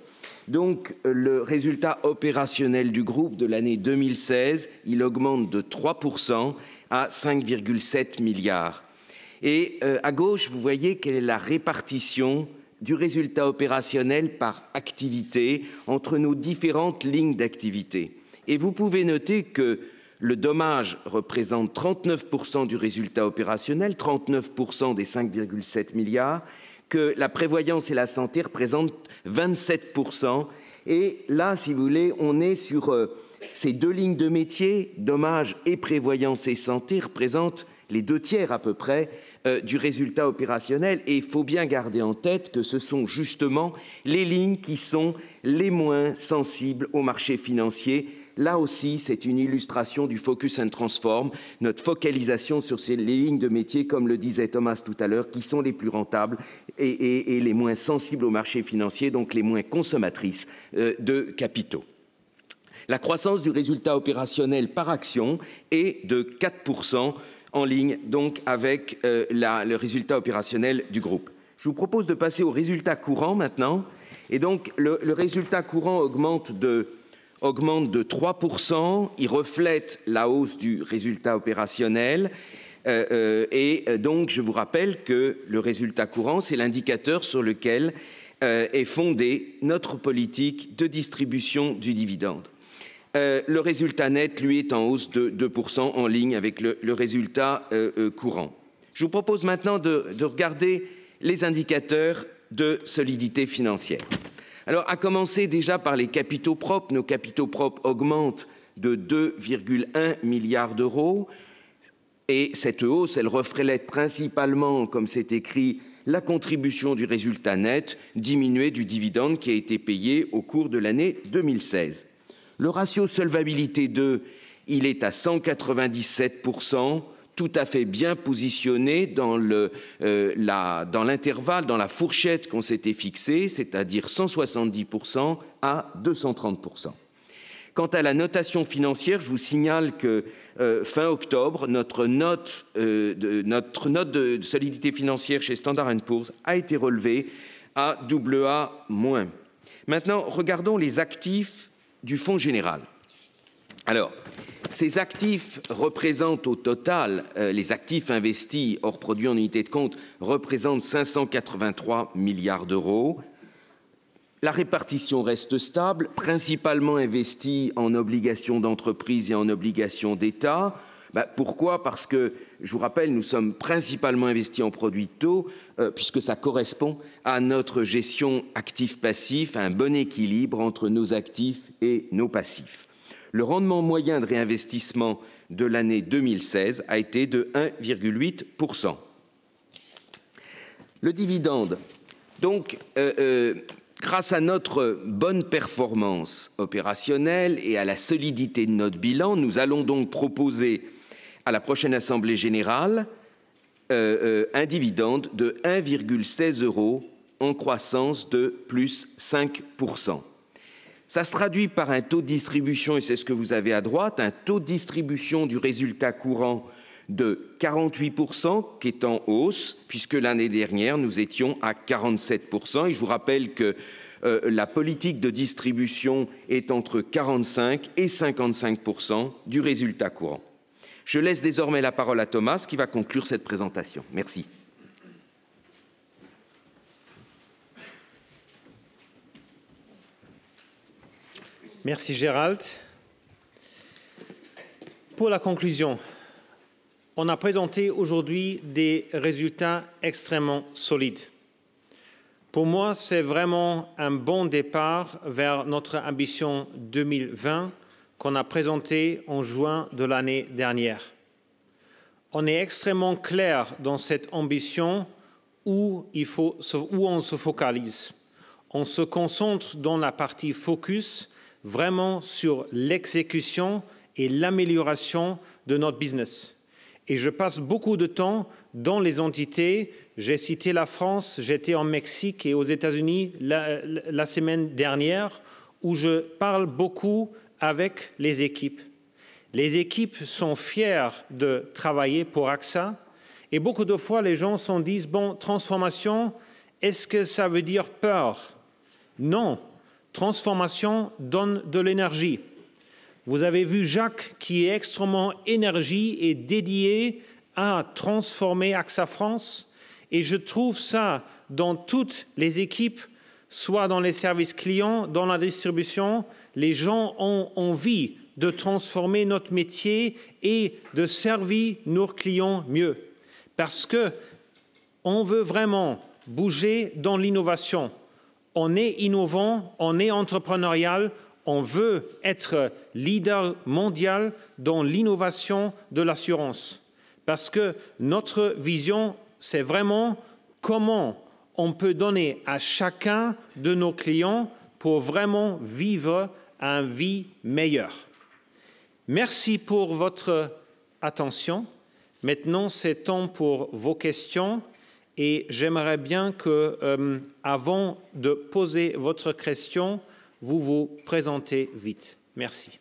Donc le résultat opérationnel du groupe de l'année 2016, il augmente de 3% à 5,7 milliards. Et à gauche, vous voyez quelle est la répartition du résultat opérationnel par activité entre nos différentes lignes d'activité. Et vous pouvez noter que le dommage représente 39% du résultat opérationnel, 39% des 5,7 milliards, que la prévoyance et la santé représentent 27%. Et là, si vous voulez, on est sur ces deux lignes de métier, dommages et prévoyance et santé, représentent les 2/3 à peu près du résultat opérationnel. Et il faut bien garder en tête que ce sont justement les lignes qui sont les moins sensibles au marché financier. Là aussi, c'est une illustration du Focus and Transform, notre focalisation sur les lignes de métier, comme le disait Thomas tout à l'heure, qui sont les plus rentables et les moins sensibles au marché financier, donc les moins consommatrices de capitaux. La croissance du résultat opérationnel par action est de 4%, en ligne donc avec le résultat opérationnel du groupe. Je vous propose de passer au résultat courant maintenant. Et donc le résultat courant augmente de 3%. Il reflète la hausse du résultat opérationnel. Et donc je vous rappelle que le résultat courant, c'est l'indicateur sur lequel est fondée notre politique de distribution du dividende. Le résultat net, lui, est en hausse de 2% en ligne avec le résultat courant. Je vous propose maintenant de regarder les indicateurs de solidité financière. Alors, à commencer déjà par les capitaux propres. Nos capitaux propres augmentent de 2,1 milliards d'euros Et cette hausse, elle reflète principalement, comme c'est écrit, la contribution du résultat net diminuée du dividende qui a été payé au cours de l'année 2016. Le ratio solvabilité 2, il est à 197%, tout à fait bien positionné dans l'intervalle, dans la fourchette qu'on s'était fixée, c'est-à-dire 170% à 230%. Quant à la notation financière, je vous signale que fin octobre, notre note de solidité financière chez Standard & Poor's a été relevée à AA-. Maintenant, regardons les actifs du Fonds général. Alors, ces actifs représentent au total, les actifs investis hors produit en unité de compte représentent 583 milliards d'euros. La répartition reste stable, principalement investie en obligations d'entreprise et en obligations d'État. Pourquoi? Parce que, je vous rappelle, nous sommes principalement investis en produits de taux, puisque ça correspond à notre gestion actif-passif, un bon équilibre entre nos actifs et nos passifs. Le rendement moyen de réinvestissement de l'année 2016 a été de 1,8%. Le dividende, donc, grâce à notre bonne performance opérationnelle et à la solidité de notre bilan, nous allons donc proposer à la prochaine Assemblée générale un dividende de 1,16 € en croissance de plus 5%. Ça se traduit par un taux de distribution, et c'est ce que vous avez à droite, un taux de distribution du résultat courant de 48%, qui est en hausse, puisque l'année dernière, nous étions à 47%. Et je vous rappelle que la politique de distribution est entre 45 et 55% du résultat courant. Je laisse désormais la parole à Thomas, qui va conclure cette présentation. Merci. Merci Gérald. Pour la conclusion, on a présenté aujourd'hui des résultats extrêmement solides. Pour moi, c'est vraiment un bon départ vers notre ambition 2020 qu'on a présentée en juin de l'année dernière. On est extrêmement clair dans cette ambition où on se focalise. On se concentre dans la partie focus vraiment sur l'exécution et l'amélioration de notre business. Et je passe beaucoup de temps dans les entités. J'ai cité la France, j'étais en Mexique et aux États-Unis la semaine dernière, où je parle beaucoup avec les équipes. Les équipes sont fières de travailler pour AXA. Et beaucoup de fois, les gens se disent, bon, transformation, est-ce que ça veut dire peur? Non. Transformation donne de l'énergie. Vous avez vu Jacques qui est extrêmement énergie et dédié à transformer AXA France. Et je trouve ça dans toutes les équipes, soit dans les services clients, dans la distribution. Les gens ont envie de transformer notre métier et de servir nos clients mieux. Parce qu'on veut vraiment bouger dans l'innovation. On est innovant, on est entrepreneurial, on veut être leader mondial dans l'innovation de l'assurance. Parce que notre vision, c'est vraiment comment on peut donner à chacun de nos clients pour vraiment vivre une vie meilleure. Merci pour votre attention. Maintenant, c'est temps pour vos questions. Et j'aimerais bien que, avant de poser votre question, vous vous présentez vite. Merci.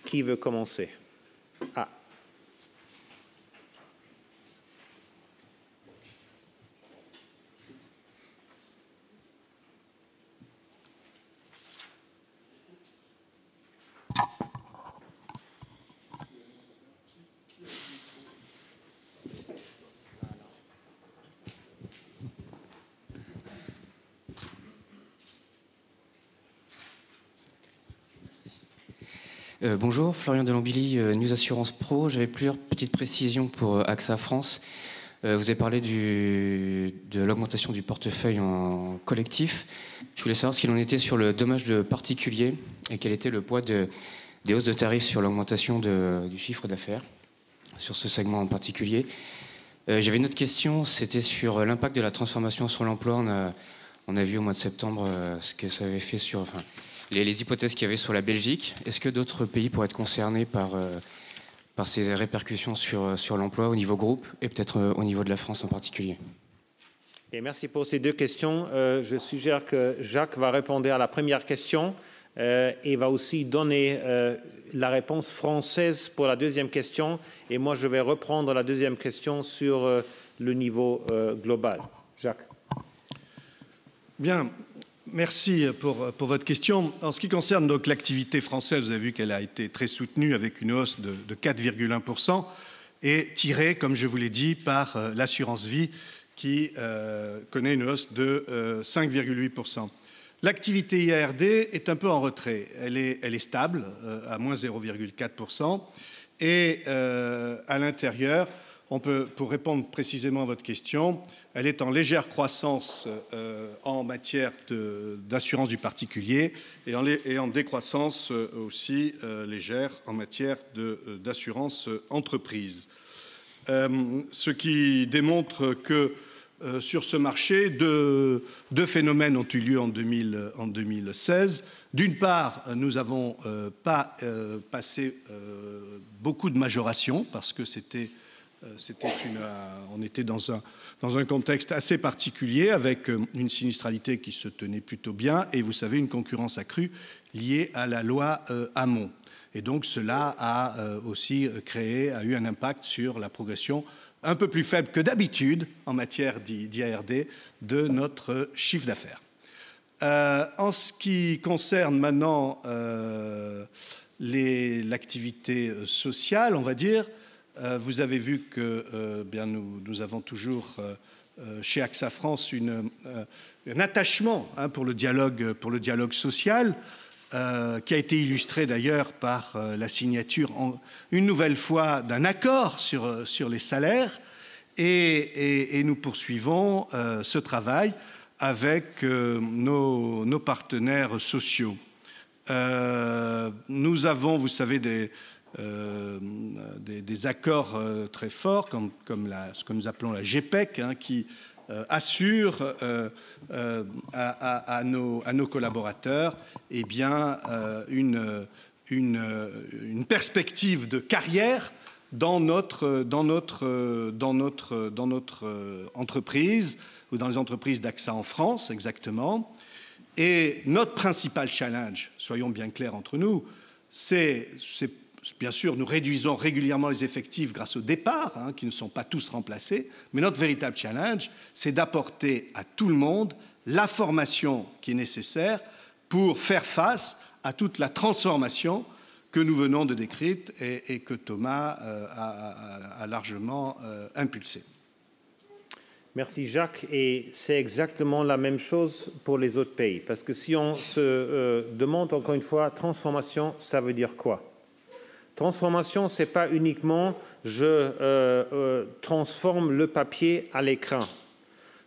Qui veut commencer? Ah. Bonjour, Florian Delambilly, News Assurance Pro. J'avais plusieurs petites précisions pour AXA France. Vous avez parlé de l'augmentation du portefeuille en collectif. Je voulais savoir ce qu'il en était sur le dommage de particulier et quel était le poids des hausses de tarifs sur l'augmentation du chiffre d'affaires, sur ce segment en particulier. J'avais une autre question, c'était sur l'impact de la transformation sur l'emploi. On a vu au mois de septembre ce que ça avait fait sur les hypothèses qu'il y avait sur la Belgique. Est-ce que d'autres pays pourraient être concernés par ces répercussions sur l'emploi au niveau groupe et peut-être au niveau de la France en particulier? Et merci pour ces deux questions. Je suggère que Jacques va répondre à la première question et va aussi donner la réponse française pour la deuxième question. Et moi, je vais reprendre la deuxième question sur le niveau global. Jacques. Bien. Merci pour votre question. En ce qui concerne donc l'activité française, vous avez vu qu'elle a été très soutenue avec une hausse de 4,1% et tirée, comme je vous l'ai dit, par l'assurance vie qui connaît une hausse de 5,8%. L'activité IARD est un peu en retrait. Elle est stable à moins 0,4% et à l'intérieur, pour répondre précisément à votre question, elle est en légère croissance en matière d'assurance du particulier et en décroissance aussi légère en matière d'assurance entreprise. Ce qui démontre que sur ce marché, deux phénomènes ont eu lieu en 2016. D'une part, nous n'avons pas passé beaucoup de majorations parce que on était dans un contexte assez particulier avec une sinistralité qui se tenait plutôt bien et vous savez une concurrence accrue liée à la loi Hamon. Et donc cela a aussi eu un impact sur la progression un peu plus faible que d'habitude en matière d'IARD de notre chiffre d'affaires. En ce qui concerne maintenant l'activité sociale, on va dire, vous avez vu que nous avons toujours chez AXA France un attachement pour le dialogue social qui a été illustré d'ailleurs par la signature une nouvelle fois d'un accord sur les salaires et nous poursuivons ce travail avec nos partenaires sociaux. Nous avons, vous savez, des accords très forts, comme ce que nous appelons la GPEC, qui assure à nos collaborateurs une perspective de carrière dans notre entreprise, ou dans les entreprises d'AXA en France exactement. Et notre principal challenge, soyons bien clairs entre nous, c'est bien sûr, nous réduisons régulièrement les effectifs grâce au départ, qui ne sont pas tous remplacés, mais notre véritable challenge, c'est d'apporter à tout le monde la formation qui est nécessaire pour faire face à toute la transformation que nous venons de décrire et que Thomas a largement impulsée. Merci Jacques. Et c'est exactement la même chose pour les autres pays. Parce que si on se demande encore une fois, transformation, ça veut dire quoi? Transformation, ce n'est pas uniquement je transforme le papier à l'écran.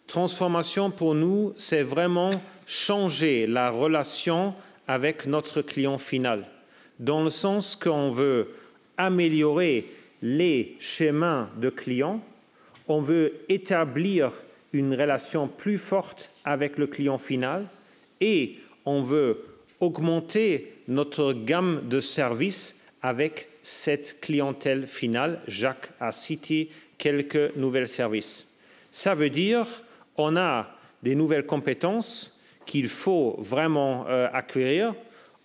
Transformation, pour nous, c'est vraiment changer la relation avec notre client final, dans le sens qu'on veut améliorer les chemins de clients, on veut établir une relation plus forte avec le client final et on veut augmenter notre gamme de services avec cette clientèle finale. Jacques a cité quelques nouveaux services. Ça veut dire qu'on a des nouvelles compétences qu'il faut vraiment acquérir,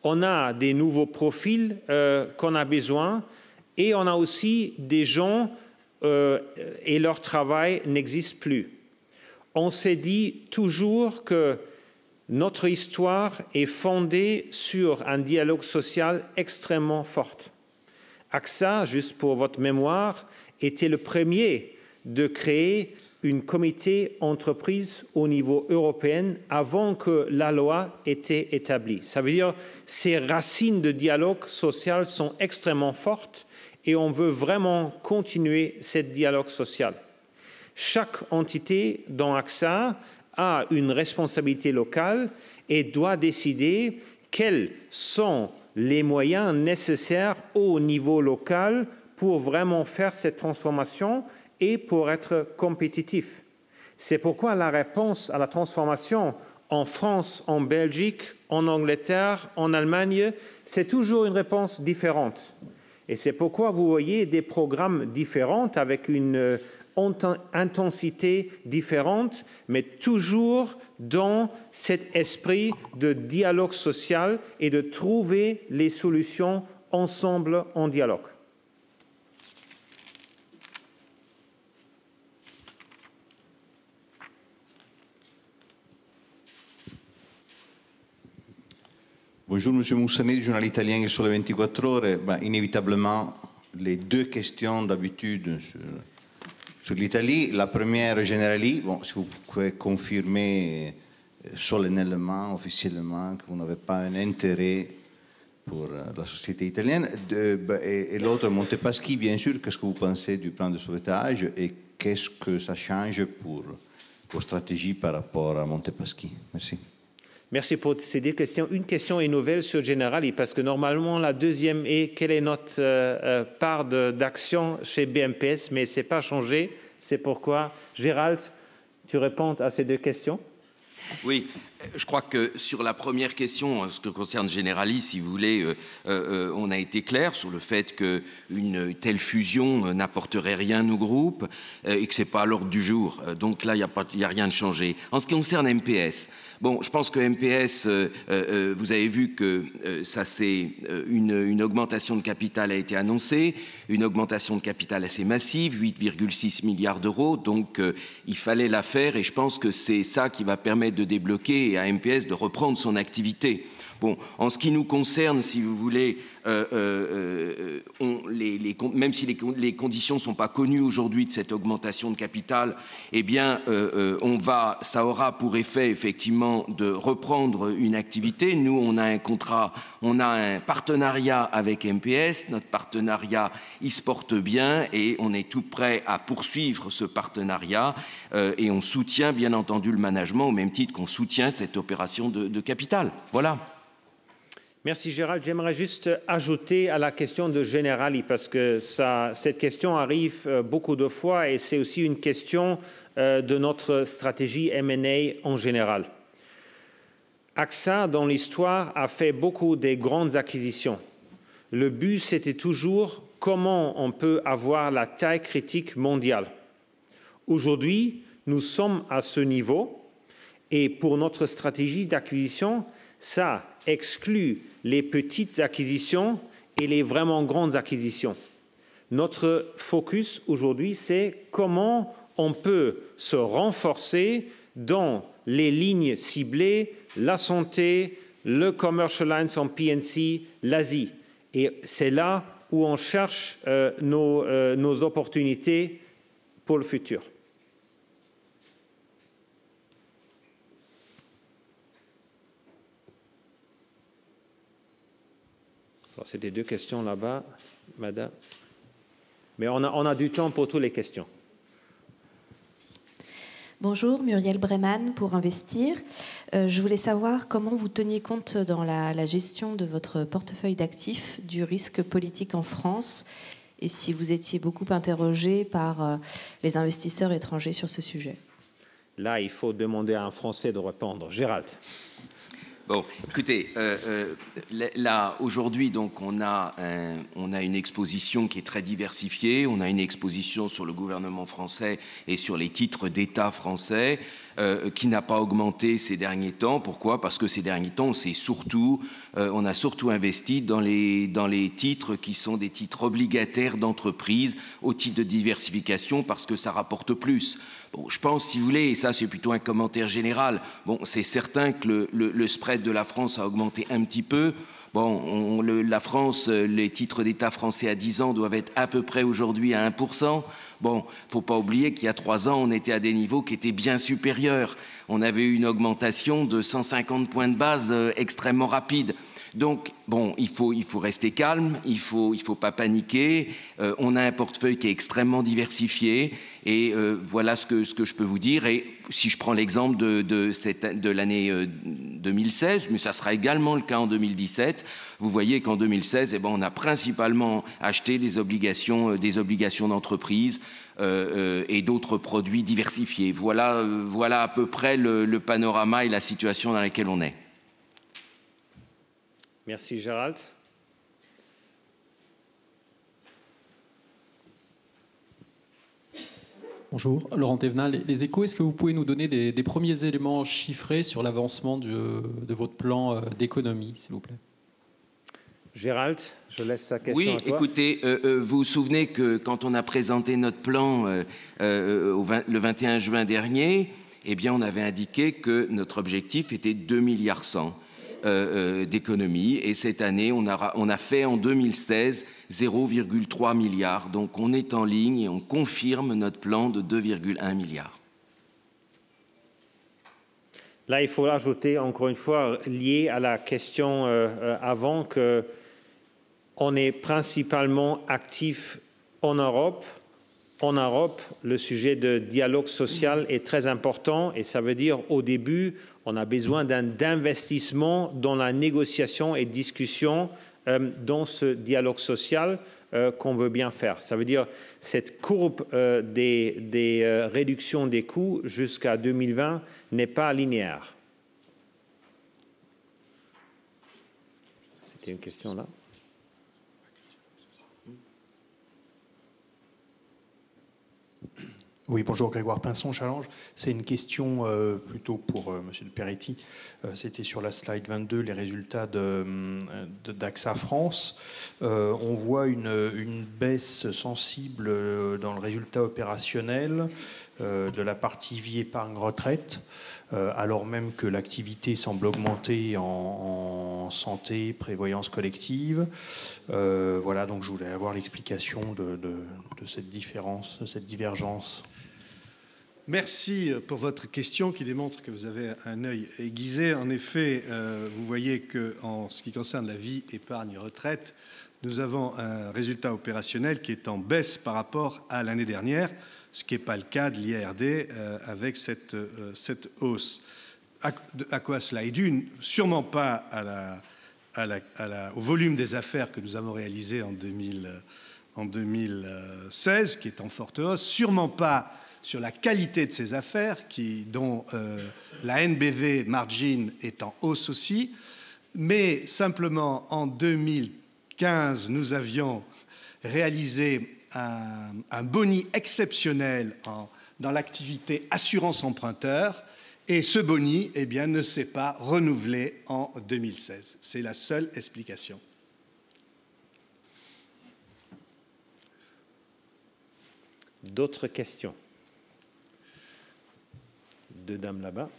on a des nouveaux profils qu'on a besoin et on a aussi des gens et leur travail n'existe plus. On s'est dit toujours que notre histoire est fondée sur un dialogue social extrêmement fort. AXA, juste pour votre mémoire, était le premier de créer un comité entreprise au niveau européen avant que la loi était établie. Ça veut dire que ces racines de dialogue social sont extrêmement fortes et on veut vraiment continuer ce dialogue social. Chaque entité dans AXA a une responsabilité locale et doit décider quels sont les moyens nécessaires au niveau local pour vraiment faire cette transformation et pour être compétitif. C'est pourquoi la réponse à la transformation en France, en Belgique, en Angleterre, en Allemagne, c'est toujours une réponse différente. Et c'est pourquoi vous voyez des programmes différents avec une intensité différente, mais toujours dans cet esprit de dialogue social et de trouver les solutions ensemble en dialogue. Bonjour, Monsieur Moussanet, journal italien sur les 24 heures. Inévitablement, les deux questions d'habitude sur l'Italie. La première, Generali, si vous pouvez confirmer solennellement, officiellement, que vous n'avez pas un intérêt pour la société italienne. Et l'autre, Montepaschi, bien sûr, qu'est-ce que vous pensez du plan de sauvetage et qu'est-ce que ça change pour vos stratégies par rapport à Montepaschi? Merci. Merci pour ces deux questions. Une question est nouvelle sur Generali, parce que normalement, la deuxième est quelle est notre part d'action chez BMPS, mais ce n'est pas changé. C'est pourquoi, Gérald, tu réponds à ces deux questions. Oui, je crois que sur la première question, en ce qui concerne Generali, si vous voulez, on a été clair sur le fait qu'une telle fusion n'apporterait rien au groupe et que ce n'est pas à l'ordre du jour. Donc là, il n'y a rien de changé. En ce qui concerne MPS, bon, je pense que MPS, vous avez vu que ça c'est une augmentation de capital a été annoncée, une augmentation de capital assez massive, 8,6 milliards d'euros. Donc il fallait la faire et je pense que c'est ça qui va permettre de débloquer et à MPS de reprendre son activité. Bon, en ce qui nous concerne, si vous voulez, même si les conditions ne sont pas connues aujourd'hui de cette augmentation de capital, eh bien, ça aura pour effet, effectivement, de reprendre une activité. Nous, on a un contrat, on a un partenariat avec MPS. Notre partenariat, il se porte bien et on est tout prêt à poursuivre ce partenariat et on soutient, bien entendu, le management au même titre qu'on soutient cette opération de capital. Voilà. Merci Gérald. J'aimerais juste ajouter à la question de Generali, parce que cette question arrive beaucoup de fois et c'est aussi une question de notre stratégie M&A en général. AXA, dans l'histoire, a fait beaucoup de grandes acquisitions. Le but, c'était toujours comment on peut avoir la taille critique mondiale. Aujourd'hui, nous sommes à ce niveau et pour notre stratégie d'acquisition, ça exclut les petites acquisitions et les vraiment grandes acquisitions. Notre focus aujourd'hui, c'est comment on peut se renforcer dans les lignes ciblées, la santé, le commercial lines en P&C, l'Asie. Et c'est là où on cherche nos opportunités pour le futur. C'était deux questions là-bas, madame. Mais on a du temps pour toutes les questions. Bonjour, Muriel Breman pour Investir. Je voulais savoir comment vous teniez compte dans la gestion de votre portefeuille d'actifs du risque politique en France et si vous étiez beaucoup interrogé par les investisseurs étrangers sur ce sujet. Là, il faut demander à un Français de répondre. Gérald. Bon, écoutez, là, aujourd'hui, donc, on a une exposition qui est très diversifiée. On a une exposition sur le gouvernement français et sur les titres d'État français qui n'a pas augmenté ces derniers temps. Pourquoi? Parce que ces derniers temps, on a surtout investi dans les titres qui sont des titres obligataires d'entreprise au titre de diversification parce que ça rapporte plus. Bon, je pense, si vous voulez, et ça c'est plutôt un commentaire général, bon, c'est certain que le spread de la France a augmenté un petit peu. Bon, la France, les titres d'État français à 10 ans doivent être à peu près aujourd'hui à 1%. Bon, il ne faut pas oublier qu'il y a 3 ans, on était à des niveaux qui étaient bien supérieurs. On avait eu une augmentation de 150 points de base extrêmement rapide. Donc, bon, il faut rester calme, il faut pas paniquer. On a un portefeuille qui est extrêmement diversifié et voilà ce que je peux vous dire. Et si je prends l'exemple de l'année 2016, mais ça sera également le cas en 2017, vous voyez qu'en 2016, eh ben, on a principalement acheté des obligations d'entreprise et d'autres produits diversifiés. Voilà à peu près le panorama et la situation dans laquelle on est. Merci Gérald. Bonjour, Laurent Thévenal, les Échos. Est-ce que vous pouvez nous donner des premiers éléments chiffrés sur l'avancement de votre plan d'économie, s'il vous plaît? Gérald, je laisse sa question oui, à toi. Écoutez, vous vous souvenez que quand on a présenté notre plan le 21 juin dernier, eh bien, on avait indiqué que notre objectif était 2,1 milliards d'économies. Et cette année, on a fait en 2016 0,3 milliards. Donc, on est en ligne et on confirme notre plan de 2,1 milliards. Là, il faut ajouter, encore une fois, lié à la question avant, qu'on est principalement actif en Europe. En Europe, le sujet de dialogue social est très important et ça veut dire, au début, on a besoin d'investissement dans la négociation et discussion dans ce dialogue social qu'on veut bien faire. Ça veut dire cette courbe des réductions des coûts jusqu'à 2020 n'est pas linéaire. C'était une question là. Oui, bonjour, Grégoire Pinson, Challenge. C'est une question plutôt pour M. de Peretti. C'était sur la slide 22, les résultats d'AXA France. On voit une baisse sensible dans le résultat opérationnel de la partie vie épargne retraite, alors même que l'activité semble augmenter en santé, prévoyance collective. Voilà, donc je voulais avoir l'explication de cette différence, de cette divergence. Merci pour votre question qui démontre que vous avez un œil aiguisé. En effet, vous voyez qu'en ce qui concerne la vie épargne retraite, nous avons un résultat opérationnel qui est en baisse par rapport à l'année dernière, ce qui n'est pas le cas de l'IARD avec cette hausse. À quoi cela est dû? Sûrement pas au volume des affaires que nous avons réalisé en 2016, qui est en forte hausse, sûrement pas sur la qualité de ces affaires, dont la NBV margin est en hausse aussi, mais simplement en 2015, nous avions réalisé un boni exceptionnel dans l'activité assurance emprunteur, et ce boni ne s'est pas renouvelé en 2016. C'est la seule explication. D'autres questions? Deux dames là-bas.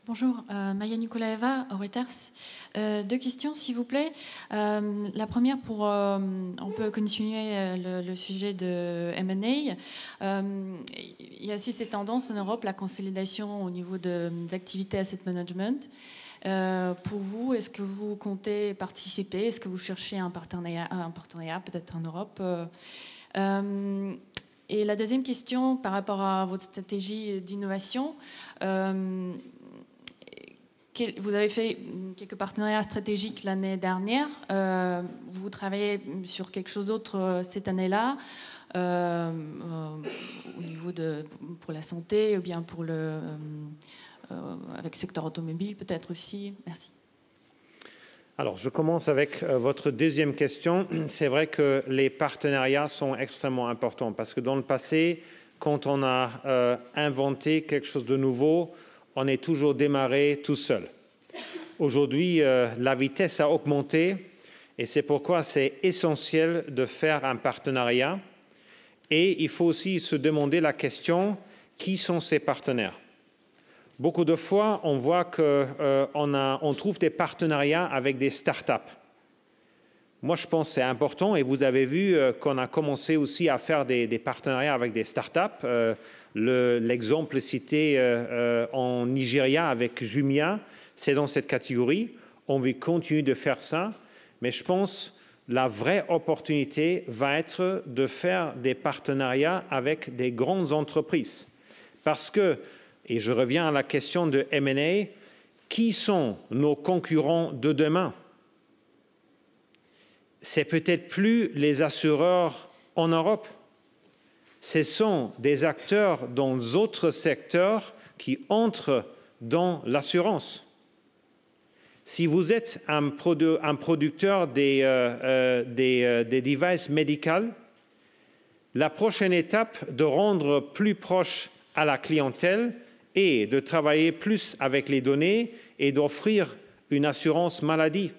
Bonjour, Maya Nikolaeva, Reuters. Deux questions, s'il vous plaît. La première, on peut continuer le sujet de M&A. Il y a aussi cette tendance en Europe, la consolidation au niveau des activités asset management. Pour vous, est-ce que vous comptez participer? Est-ce que vous cherchez un partenariat peut-être en Europe? Et la deuxième question, par rapport à votre stratégie d'innovation, vous avez fait quelques partenariats stratégiques l'année dernière. Vous travaillez sur quelque chose d'autre cette année-là, au niveau pour la santé, ou bien avec le secteur automobile peut-être aussi. Merci. Alors, je commence avec votre deuxième question. C'est vrai que les partenariats sont extrêmement importants parce que dans le passé, quand on a inventé quelque chose de nouveau, on est toujours démarré tout seul. Aujourd'hui, la vitesse a augmenté et c'est pourquoi c'est essentiel de faire un partenariat. Et il faut aussi se demander la question, qui sont ces partenaires? Beaucoup de fois, on voit qu'on trouve des partenariats avec des startups. Moi, je pense que c'est important et vous avez vu qu'on a commencé aussi à faire des partenariats avec des startups. L'exemple cité en Nigeria avec Jumia, c'est dans cette catégorie. On va continuer de faire ça, mais je pense que la vraie opportunité va être de faire des partenariats avec des grandes entreprises. Parce que, et je reviens à la question de M&A, qui sont nos concurrents de demain? C'est peut-être plus les assureurs en Europe. Ce sont des acteurs dans d'autres secteurs qui entrent dans l'assurance. Si vous êtes un producteur des devices médicaux, la prochaine étape de rendre plus proche à la clientèle et de travailler plus avec les données et d'offrir une assurance maladie.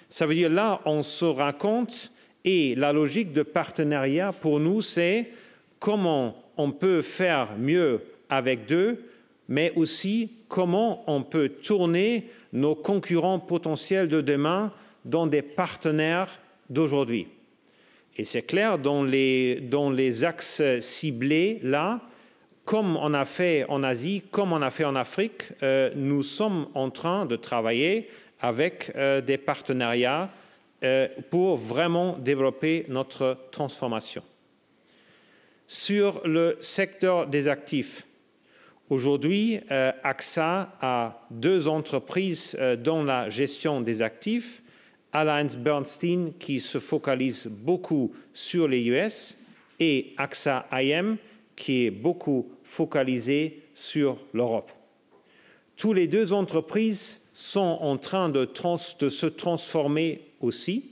Ça veut dire là, on se rend compte et la logique de partenariat pour nous, c'est comment on peut faire mieux avec d'eux, mais aussi comment on peut tourner nos concurrents potentiels de demain dans des partenaires d'aujourd'hui. Et c'est clair, dans les axes ciblés, là, comme on a fait en Asie, comme on a fait en Afrique, nous sommes en train de travailler avec des partenariats pour vraiment développer notre transformation. Sur le secteur des actifs, aujourd'hui, AXA a 2 entreprises dans la gestion des actifs. AllianceBernstein qui se focalise beaucoup sur les US et AXA IM qui est beaucoup focalisé sur l'Europe. Tous les 2 entreprises sont en train de se transformer aussi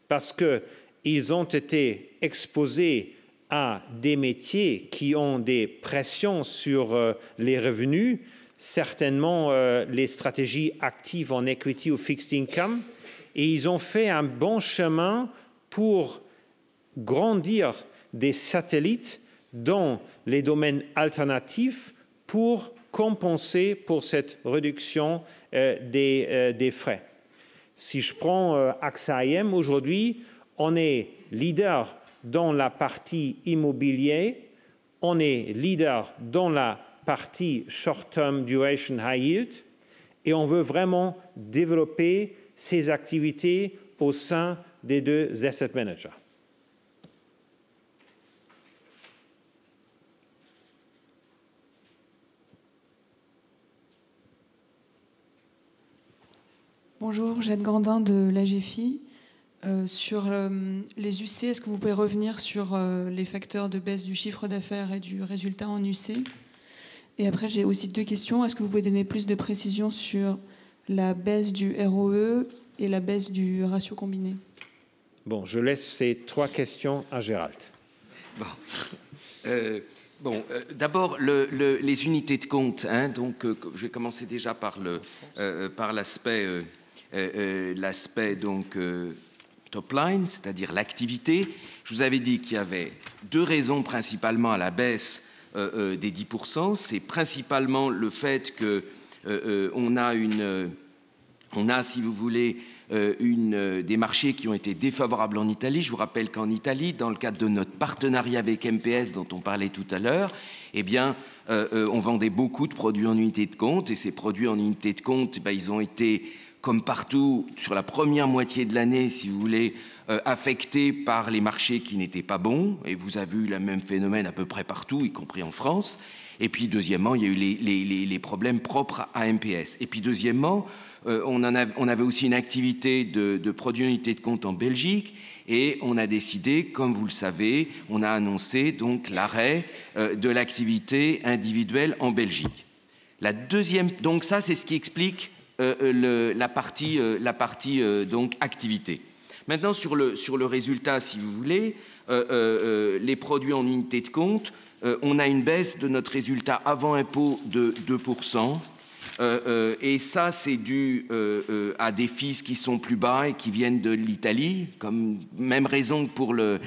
parce qu'ils ont été exposés à des métiers qui ont des pressions sur les revenus, certainement les stratégies actives en equity ou fixed income, et ils ont fait un bon chemin pour grandir des satellites dans les domaines alternatifs pour compenser pour cette réduction des frais. Si je prends AXA IM, aujourd'hui, on est leader dans la partie immobilier, on est leader dans la partie short-term duration high yield et on veut vraiment développer ces activités au sein des 2 asset managers. Bonjour, Jeanne Grandin de l'AGFI. Sur les UC, est-ce que vous pouvez revenir sur les facteurs de baisse du chiffre d'affaires et du résultat en UC? Et après, j'ai aussi 2 questions. Est-ce que vous pouvez donner plus de précision sur la baisse du ROE et la baisse du ratio combiné? Bon, je laisse ces 3 questions à Gérald. D'abord, les unités de compte. Hein, donc, je vais commencer déjà par l'aspect top line, c'est-à-dire l'activité. Je vous avais dit qu'il y avait 2 raisons principalement à la baisse des 10%. C'est principalement le fait qu'on a, si vous voulez, des marchés qui ont été défavorables en Italie. Je vous rappelle qu'en Italie, dans le cadre de notre partenariat avec MPS dont on parlait tout à l'heure, eh bien, on vendait beaucoup de produits en unité de compte et ces produits en unité de compte, ils ont été, comme partout, sur la première moitié de l'année, si vous voulez, affectés par les marchés qui n'étaient pas bons. Et vous avez eu le même phénomène à peu près partout, y compris en France. Et puis, deuxièmement, il y a eu les problèmes propres à MPS. Et puis, deuxièmement, on avait aussi une activité de produits en unité de compte en Belgique et on a décidé, comme vous le savez, on a annoncé donc l'arrêt de l'activité individuelle en Belgique. La deuxième, donc ça, c'est ce qui explique la partie donc activité. Maintenant, sur le résultat, si vous voulez, les produits en unité de compte, on a une baisse de notre résultat avant impôt de 2%. Et ça, c'est dû à des fees qui sont plus bas et qui viennent de l'Italie, comme même raison que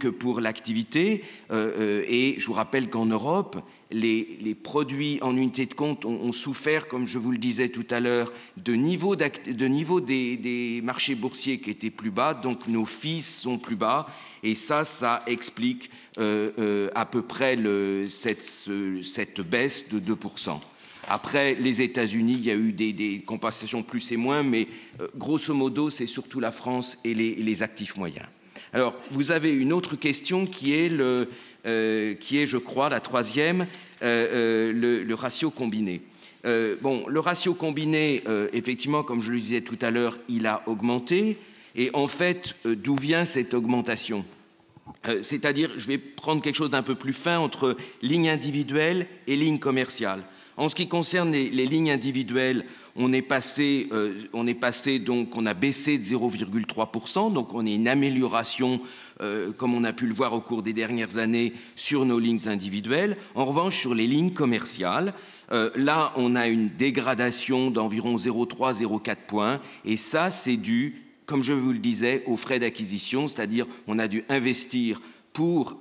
pour l'activité. Et je vous rappelle qu'en Europe, les produits en unité de compte ont souffert, comme je vous le disais tout à l'heure, de niveau des marchés boursiers qui étaient plus bas, donc nos fees sont plus bas, et ça explique à peu près cette baisse de 2%. Après, les États-Unis, il y a eu des compensations plus et moins, mais grosso modo, c'est surtout la France et les actifs moyens. Alors, vous avez une autre question qui est, je crois, la troisième, le ratio combiné. Le ratio combiné, effectivement, comme je le disais tout à l'heure, il a augmenté. Et en fait, d'où vient cette augmentation ? C'est-à-dire, je vais prendre quelque chose d'un peu plus fin entre ligne individuelle et ligne commerciale. En ce qui concerne les lignes individuelles, on a baissé de 0,3%, donc on a une amélioration, comme on a pu le voir au cours des dernières années, sur nos lignes individuelles. En revanche, sur les lignes commerciales, là, on a une dégradation d'environ 0,3-0,4 points, et ça, c'est dû, comme je vous le disais, aux frais d'acquisition, c'est-à-dire on a dû investir pour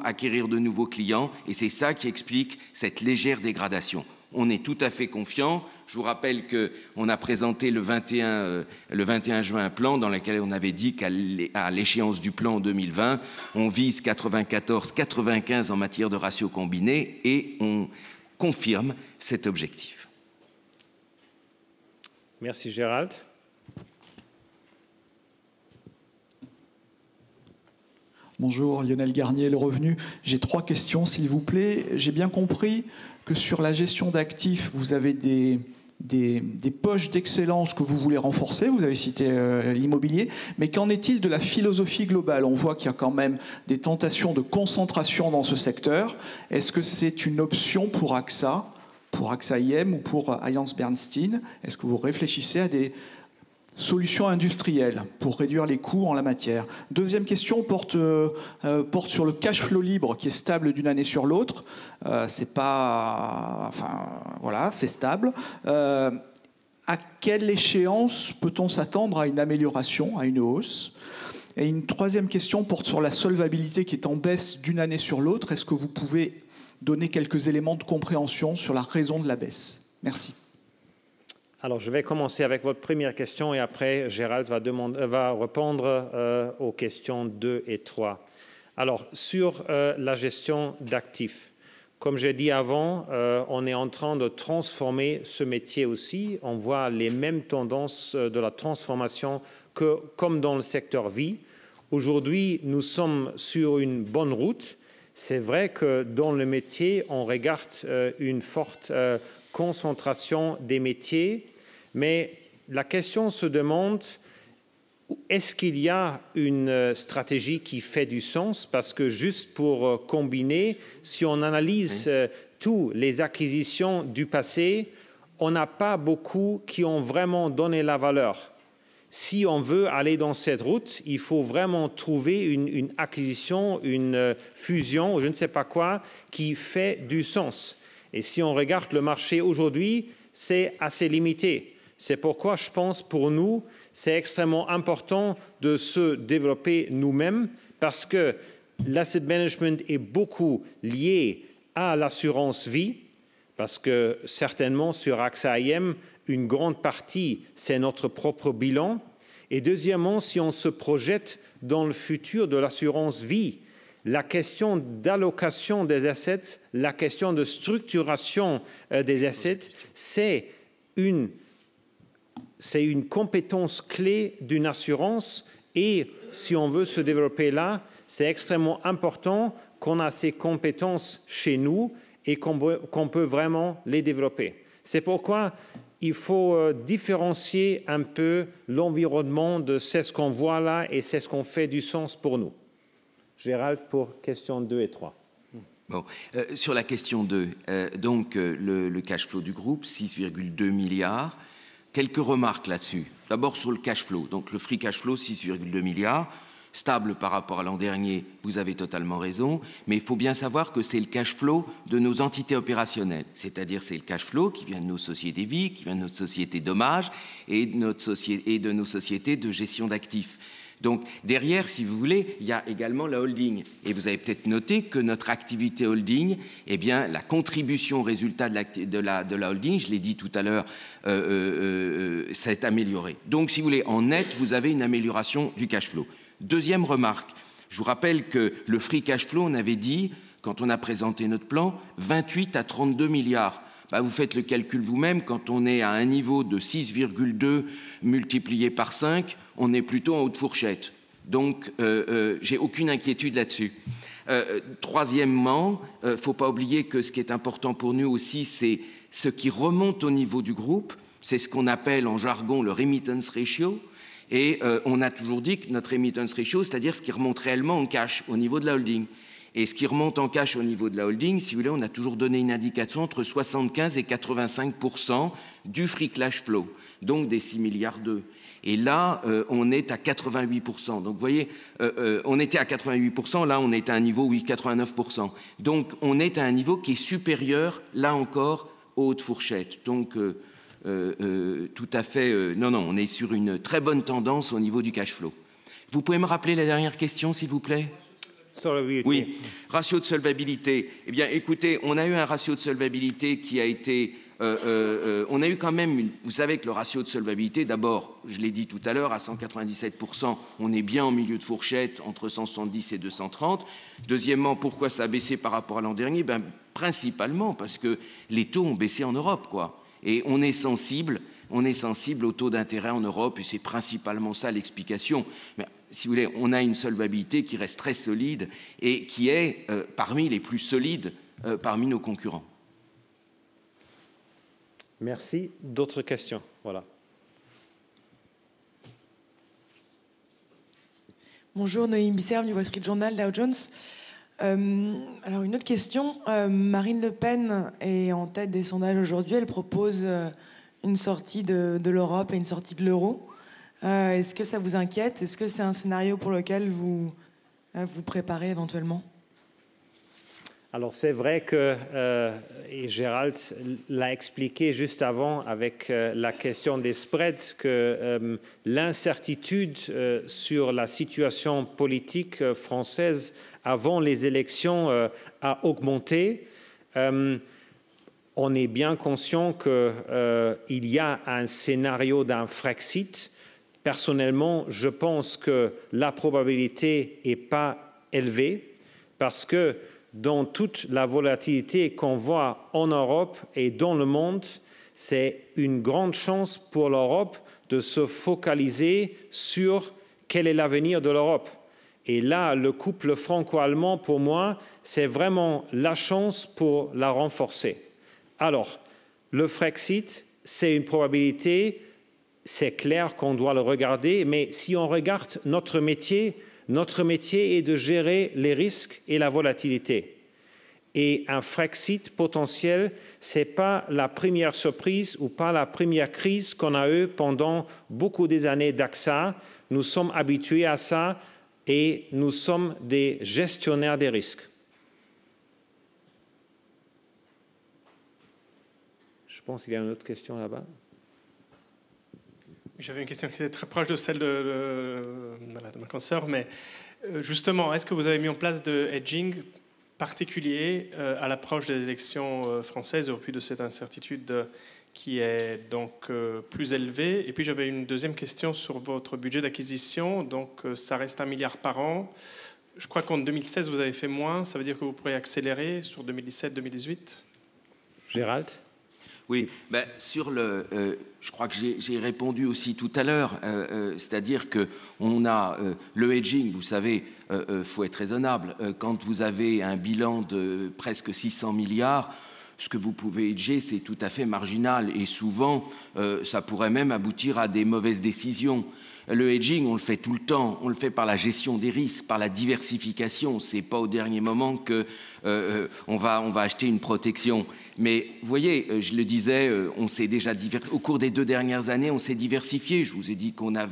acquérir de nouveaux clients, et c'est ça qui explique cette légère dégradation. On est tout à fait confiant. Je vous rappelle qu'on a présenté le 21 juin un plan dans lequel on avait dit qu'à l'échéance du plan en 2020, on vise 94-95 en matière de ratio combiné, et on confirme cet objectif. Merci Gérald. Bonjour, Lionel Garnier, Le Revenu. J'ai 3 questions, s'il vous plaît. J'ai bien compris que sur la gestion d'actifs, vous avez des poches d'excellence que vous voulez renforcer. Vous avez cité l'immobilier. Mais qu'en est-il de la philosophie globale ? On voit qu'il y a quand même des tentations de concentration dans ce secteur. Est-ce que c'est une option pour AXA IM ou pour Allianz Bernstein? Est-ce que vous réfléchissez à des solutions industrielles pour réduire les coûts en la matière? Deuxième question porte sur le cash flow libre qui est stable d'une année sur l'autre. C'est pas, voilà, c'est stable. À quelle échéance peut-on s'attendre à une amélioration, à une hausse? Et une troisième question porte sur la solvabilité qui est en baisse d'une année sur l'autre. Est-ce que vous pouvez donner quelques éléments de compréhension sur la raison de la baisse? Merci. Alors, je vais commencer avec votre première question et après, Gérald va répondre aux questions 2 et 3. Alors, sur la gestion d'actifs, comme j'ai dit avant, on est en train de transformer ce métier aussi. On voit les mêmes tendances de la transformation comme dans le secteur vie. Aujourd'hui, nous sommes sur une bonne route. C'est vrai que dans le métier, on regarde une forte concentration des métiers. Mais la question se demande, est-ce qu'il y a une stratégie qui fait du sens? Parce que juste pour combiner, si on analyse toutes les acquisitions du passé, on n'a pas beaucoup qui ont vraiment donné la valeur. Si on veut aller dans cette route, il faut vraiment trouver une acquisition, une fusion, je ne sais pas quoi, qui fait du sens. Et si on regarde le marché aujourd'hui, c'est assez limité. C'est pourquoi je pense pour nous, c'est extrêmement important de se développer nous-mêmes parce que l'asset management est beaucoup lié à l'assurance vie parce que certainement sur AXA IM, une grande partie, c'est notre propre bilan. Et deuxièmement, si on se projette dans le futur de l'assurance vie, la question d'allocation des assets, la question de structuration des assets, c'est une compétence clé d'une assurance et si on veut se développer là, c'est extrêmement important qu'on a ces compétences chez nous et qu'on peut vraiment les développer. C'est pourquoi il faut différencier un peu l'environnement de ce qu'on voit là et c'est ce qu'on fait du sens pour nous. Gérald, pour questions 2 et 3. Bon, sur la question 2, donc le cash flow du groupe, 6,2 milliards. Quelques remarques là-dessus. D'abord sur le cash flow. Donc le free cash flow, 6,2 milliards, stable par rapport à l'an dernier, vous avez totalement raison, mais il faut bien savoir que c'est le cash flow de nos entités opérationnelles, c'est-à-dire c'est le cash flow qui vient de nos sociétés vie, qui vient de notre société dommages et de nos sociétés de gestion d'actifs. Donc derrière, si vous voulez, il y a également la holding. Et vous avez peut-être noté que notre activité holding, eh bien, la contribution au résultat de la holding, je l'ai dit tout à l'heure, s'est améliorée. Donc si vous voulez, en net, vous avez une amélioration du cash flow. Deuxième remarque, je vous rappelle que le free cash flow, on avait dit, quand on a présenté notre plan, 28 à 32 milliards. Bah, vous faites le calcul vous-même, quand on est à un niveau de 6,2 multiplié par 5, on est plutôt en haute fourchette. Donc, j'ai aucune inquiétude là-dessus. Troisièmement, il ne faut pas oublier que ce qui est important pour nous aussi, c'est ce qui remonte au niveau du groupe. C'est ce qu'on appelle en jargon le remittance ratio. Et on a toujours dit que notre remittance ratio, c'est-à-dire ce qui remonte réellement en cash au niveau de la holding. Et ce qui remonte en cash au niveau de la holding, si vous voulez, on a toujours donné une indication entre 75 et 85% du free cash flow, donc des 6 milliards d'euros. Et là, on est à 88%. Donc, vous voyez, on était à 88%, là, on est à un niveau, oui, 89%. Donc, on est à un niveau qui est supérieur, là encore, aux hautes fourchettes. Donc, tout à fait, non, on est sur une très bonne tendance au niveau du cash flow. Vous pouvez me rappeler la dernière question, s'il vous plaît ? Oui, ratio de solvabilité. Eh bien, écoutez, on a eu un ratio de solvabilité qui a été... on a eu quand même... Vous savez que le ratio de solvabilité, d'abord, je l'ai dit tout à l'heure, à 197%, on est bien en milieu de fourchette, entre 170 et 230. Deuxièmement, pourquoi ça a baissé par rapport à l'an dernier? Ben, principalement parce que les taux ont baissé en Europe, quoi. Et on est sensible au taux d'intérêt en Europe, et c'est principalement ça l'explication. Mais, si vous voulez, on a une solvabilité qui reste très solide et qui est parmi les plus solides parmi nos concurrents. Merci. D'autres questions? Voilà. Bonjour, Noémie Bisserve du Wall Street Journal, Dow Jones. Alors, une autre question. Marine Le Pen est en tête des sondages aujourd'hui. Elle propose une sortie de l'Europe et une sortie de l'euro. Est-ce que ça vous inquiète? Est-ce que c'est un scénario pour lequel vous vous préparez éventuellement? Alors c'est vrai que, et Gérald l'a expliqué juste avant avec la question des spreads, que l'incertitude sur la situation politique française avant les élections a augmenté. On est bien conscient qu'il y a un scénario d'un Frexit. Personnellement, je pense que la probabilité n'est pas élevée parce que dans toute la volatilité qu'on voit en Europe et dans le monde, c'est une grande chance pour l'Europe de se focaliser sur quel est l'avenir de l'Europe. Et là, le couple franco-allemand, pour moi, c'est vraiment la chance pour la renforcer. Alors, le Frexit, c'est une probabilité. C'est clair qu'on doit le regarder, mais si on regarde notre métier est de gérer les risques et la volatilité. Et un Frexit potentiel, ce n'est pas la première surprise ou pas la première crise qu'on a eue pendant beaucoup des années d'AXA. Nous sommes habitués à ça et nous sommes des gestionnaires des risques. Je pense qu'il y a une autre question là-bas. J'avais une question qui était très proche de celle de ma consoeur, mais justement, est-ce que vous avez mis en place de hedging particulier à l'approche des élections françaises au vu de cette incertitude qui est donc plus élevée? Et puis j'avais une deuxième question sur votre budget d'acquisition. Donc ça reste 1 milliard par an. Je crois qu'en 2016, vous avez fait moins. Ça veut dire que vous pourrez accélérer sur 2017-2018? Gérald? Oui, ben, sur le, je crois que j'ai répondu aussi tout à l'heure, c'est-à-dire qu'on a le hedging, vous savez, faut être raisonnable. Quand vous avez un bilan de presque 600 milliards, ce que vous pouvez hedger, c'est tout à fait marginal et souvent, ça pourrait même aboutir à des mauvaises décisions. Le hedging, on le fait tout le temps, on le fait par la gestion des risques, par la diversification. C'est pas au dernier moment que on va acheter une protection. Mais vous voyez, je le disais, on s'est déjà au cours des 2 dernières années, on s'est diversifié. Je vous ai dit qu'on n'a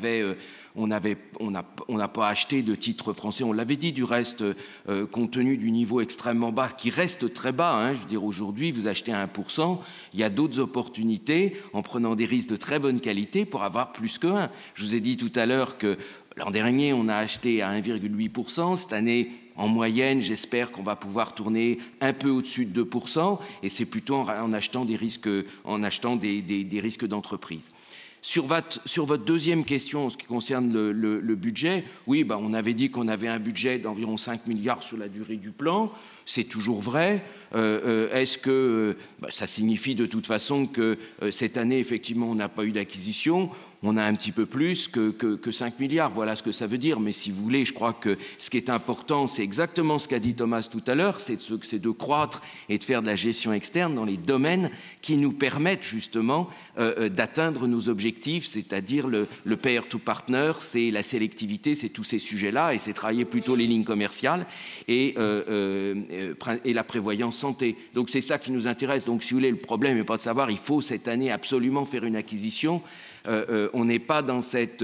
pas acheté de titres français. On l'avait dit du reste, compte tenu du niveau extrêmement bas, qui reste très bas. Hein, je veux dire, aujourd'hui, vous achetez à 1%, il y a d'autres opportunités en prenant des risques de très bonne qualité pour avoir plus que 1. Je vous ai dit tout à l'heure que L'an dernier, on a acheté à 1,8%. Cette année, en moyenne, j'espère qu'on va pouvoir tourner un peu au-dessus de 2%, et c'est plutôt en achetant des risques, des risques d'entreprise. Sur votre deuxième question, en ce qui concerne le budget, oui, on avait dit qu'on avait un budget d'environ 5 milliards sur la durée du plan. C'est toujours vrai. Est-ce que ça signifie de toute façon que cette année, effectivement, on n'a pas eu d'acquisition? On a un petit peu plus que 5 milliards, voilà ce que ça veut dire. Mais si vous voulez, je crois que ce qui est important, c'est exactement ce qu'a dit Thomas tout à l'heure, c'est de croître et de faire de la gestion externe dans les domaines qui nous permettent justement d'atteindre nos objectifs, c'est-à-dire le pair to partner, c'est la sélectivité, c'est tous ces sujets-là, et c'est travailler plutôt les lignes commerciales et la prévoyance santé. Donc c'est ça qui nous intéresse. Donc si vous voulez, le problème n'est pas de savoir, il faut cette année absolument faire une acquisition. On n'est pas dans cette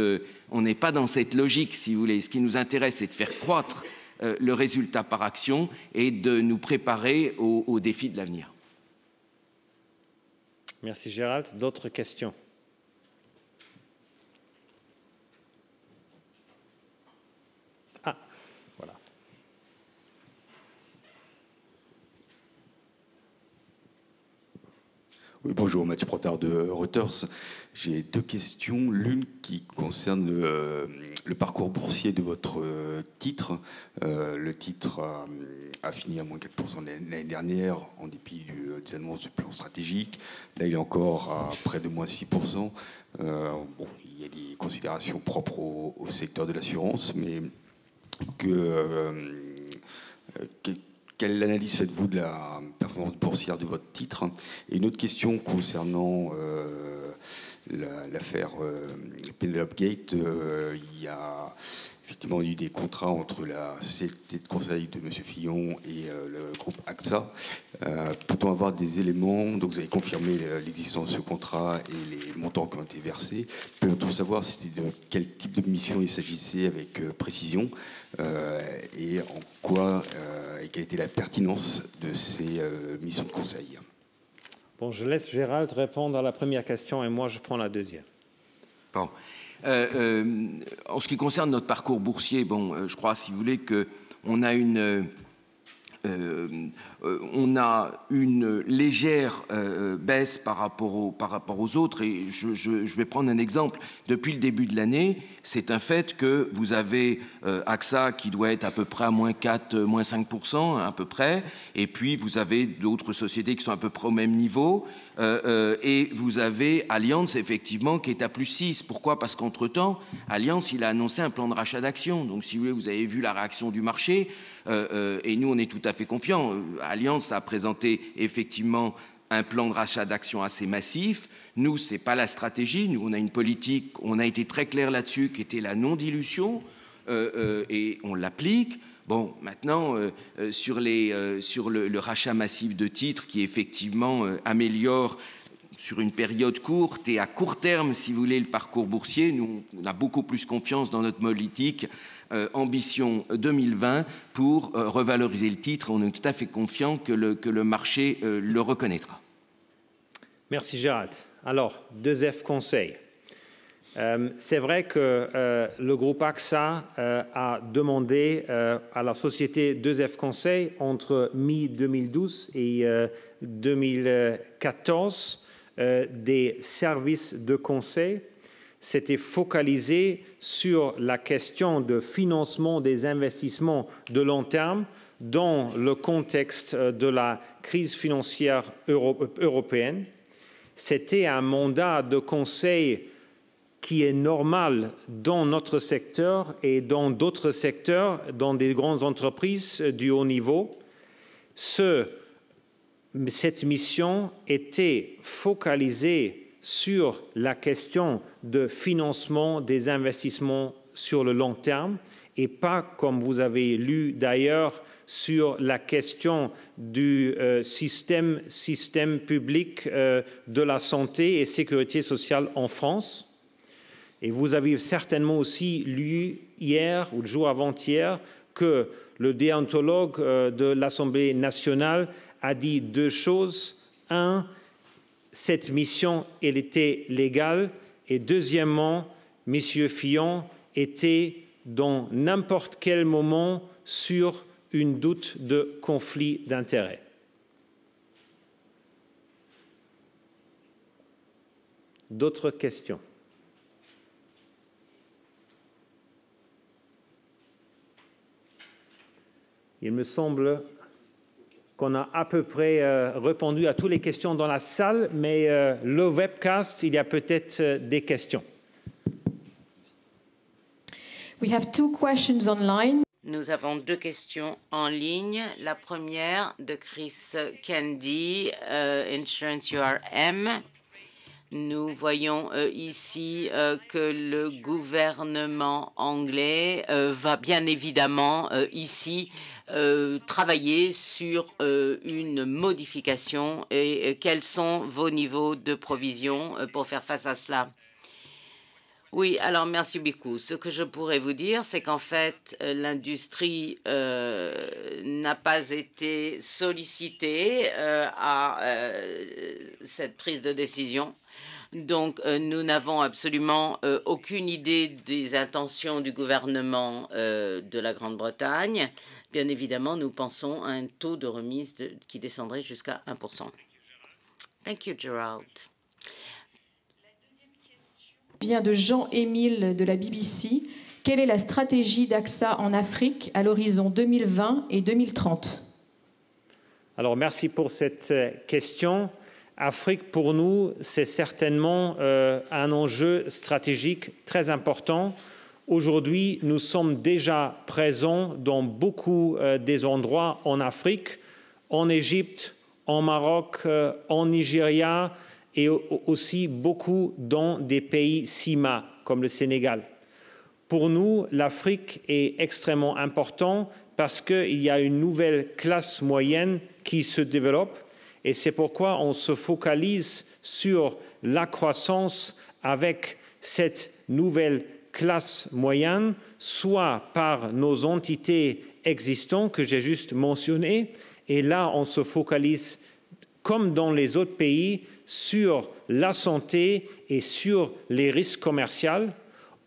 logique, si vous voulez. Ce qui nous intéresse, c'est de faire croître le résultat par action et de nous préparer aux défis de l'avenir. Merci Gérald. D'autres questions? Ah, voilà. Oui, bonjour, Mathieu Protard de Reuters. J'ai deux questions. L'une qui concerne le parcours boursier de votre titre. Le titre a fini à moins 4% l'année dernière, en dépit des annonces du plan stratégique. Là, il est encore à près de moins 6%. Bon, il y a des considérations propres au secteur de l'assurance, mais quelle analyse faites-vous de la performance boursière de votre titre? Et une autre question concernant l'affaire Penelope Gate. Il y a effectivement eu des contrats entre la société de conseil de M. Fillon et le groupe AXA. Peut-on avoir des éléments? Donc vous avez confirmé l'existence de ce contrat et les montants qui ont été versés. Peut-on savoir de quel type de mission il s'agissait avec précision et en quoi et quelle était la pertinence de ces missions de conseil? Bon, je laisse Gérald répondre à la première question et moi je prends la deuxième. Bon. En ce qui concerne notre parcours boursier, bon, je crois, si vous voulez, qu'on a une légère baisse par rapport aux autres. Et je vais prendre un exemple. Depuis le début de l'année, c'est un fait que vous avez AXA qui doit être à peu près à moins 4, moins 5%, à peu près. Et puis, vous avez d'autres sociétés qui sont à peu près au même niveau. Et vous avez Allianz, effectivement, qui est à plus 6. Pourquoi? Parce qu'entre-temps, Allianz, il a annoncé un plan de rachat d'actions. Donc, si vous voulez, vous avez vu la réaction du marché. Et nous, on est tout à fait confiants. Allianz a présenté effectivement un plan de rachat d'actions assez massif. Nous, ce n'est pas la stratégie. Nous, on a une politique, on a été très clair là-dessus, qui était la non-dilution, et on l'applique. Bon, maintenant, sur le rachat massif de titres qui effectivement améliore sur une période courte et à court terme, si vous voulez, le parcours boursier, nous, on a beaucoup plus confiance dans notre politique Ambition 2020 pour revaloriser le titre. On est tout à fait confiant que le marché le reconnaîtra. Merci Gérald. Alors, 2F Conseil. C'est vrai que le groupe AXA a demandé à la société 2F Conseil entre mi-2012 et 2014 des services de conseil. C'était focalisé sur la question de financement des investissements de long terme dans le contexte de la crise financière européenne. C'était un mandat de conseil qui est normal dans notre secteur et dans d'autres secteurs, dans des grandes entreprises du haut niveau. Cette mission était focalisée sur la question de financement des investissements sur le long terme et pas, comme vous avez lu d'ailleurs, sur la question du système public de la santé et sécurité sociale en France. Et vous avez certainement aussi lu hier ou le jour avant-hier que le déontologue de l'Assemblée nationale a dit deux choses. Un, cette mission, elle était légale. Et deuxièmement, M. Fillon été dans n'importe quel moment sur une doute de conflit d'intérêts. D'autres questions? Il me semble qu'on a à peu près répondu à toutes les questions dans la salle, mais le webcast, il y a peut-être des questions. We have 2 questions online. Nous avons 2 questions en ligne. La première de Chris Candy, Insurance URM. Nous voyons ici que le gouvernement anglais va bien évidemment ici travailler sur une modification et quels sont vos niveaux de provision pour faire face à cela? Oui, alors merci beaucoup. Ce que je pourrais vous dire, c'est qu'en fait, l'industrie n'a pas été sollicitée à cette prise de décision. Donc, nous n'avons absolument aucune idée des intentions du gouvernement de la Grande-Bretagne. Bien évidemment, nous pensons à un taux de remise qui descendrait jusqu'à 1%. Thank you, Gerald. Vient de Jean-Émile de la BBC. Quelle est la stratégie d'AXA en Afrique à l'horizon 2020 et 2030? Alors, merci pour cette question. Afrique, pour nous, c'est certainement un enjeu stratégique très important. Aujourd'hui, nous sommes déjà présents dans beaucoup des endroits en Afrique, en Égypte, en Maroc, en Nigeria et aussi beaucoup dans des pays CIMA, comme le Sénégal. Pour nous, l'Afrique est extrêmement importante parce qu'il y a une nouvelle classe moyenne qui se développe. Et c'est pourquoi on se focalise sur la croissance avec cette nouvelle classe moyenne, soit par nos entités existantes que j'ai juste mentionnées, et là on se focalise, comme dans les autres pays, sur la santé et sur les risques commerciaux.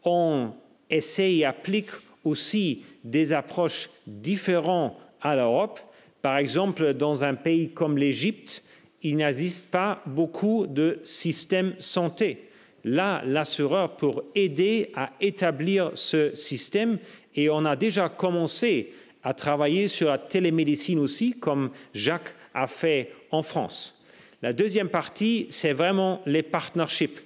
On essaie et applique aussi des approches différentes à l'Europe. Par exemple, dans un pays comme l'Égypte, il n'existe pas beaucoup de systèmes santé. Là, l'assureur peut aider à établir ce système et on a déjà commencé à travailler sur la télémédecine aussi, comme Jacques a fait en France. La deuxième partie, c'est vraiment les partnerships.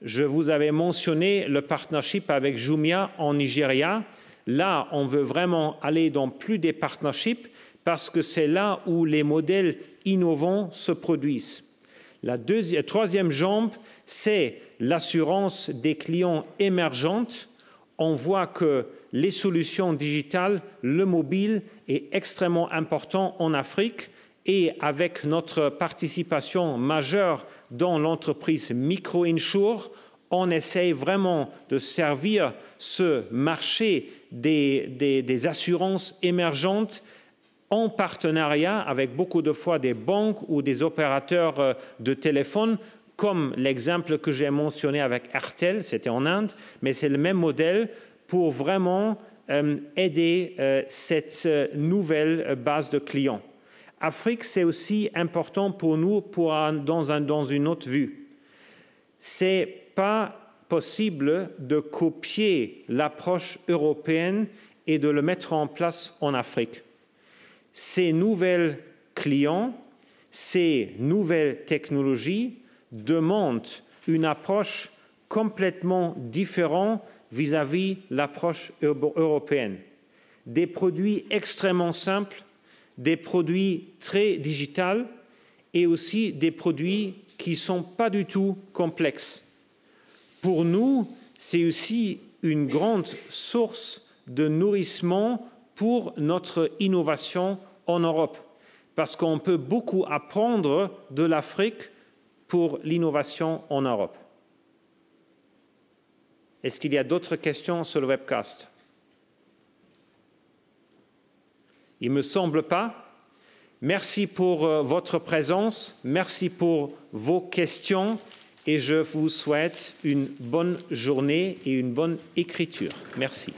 Je vous avais mentionné le partnership avec Jumia en Nigeria. Là, on veut vraiment aller dans plus des partnerships parce que c'est là où les modèles innovants se produisent. La troisième jambe, c'est l'assurance des clients émergentes. On voit que les solutions digitales, le mobile est extrêmement important en Afrique et avec notre participation majeure dans l'entreprise MicroInsure, on essaye vraiment de servir ce marché des assurances émergentes en partenariat avec beaucoup de fois des banques ou des opérateurs de téléphone, comme l'exemple que j'ai mentionné avec Airtel, c'était en Inde, mais c'est le même modèle pour vraiment aider cette nouvelle base de clients. Afrique, c'est aussi important pour nous dans une autre vue. Ce n'est pas possible de copier l'approche européenne et de le mettre en place en Afrique. Ces nouveaux clients, ces nouvelles technologies demandent une approche complètement différente vis-à-vis de l'approche européenne. Des produits extrêmement simples, des produits très digitaux et aussi des produits qui ne sont pas du tout complexes. Pour nous, c'est aussi une grande source de nourrissement pour notre innovation en Europe, parce qu'on peut beaucoup apprendre de l'Afrique pour l'innovation en Europe. Est-ce qu'il y a d'autres questions sur le webcast? Il ne me semble pas. Merci pour votre présence, merci pour vos questions et je vous souhaite une bonne journée et une bonne écriture. Merci.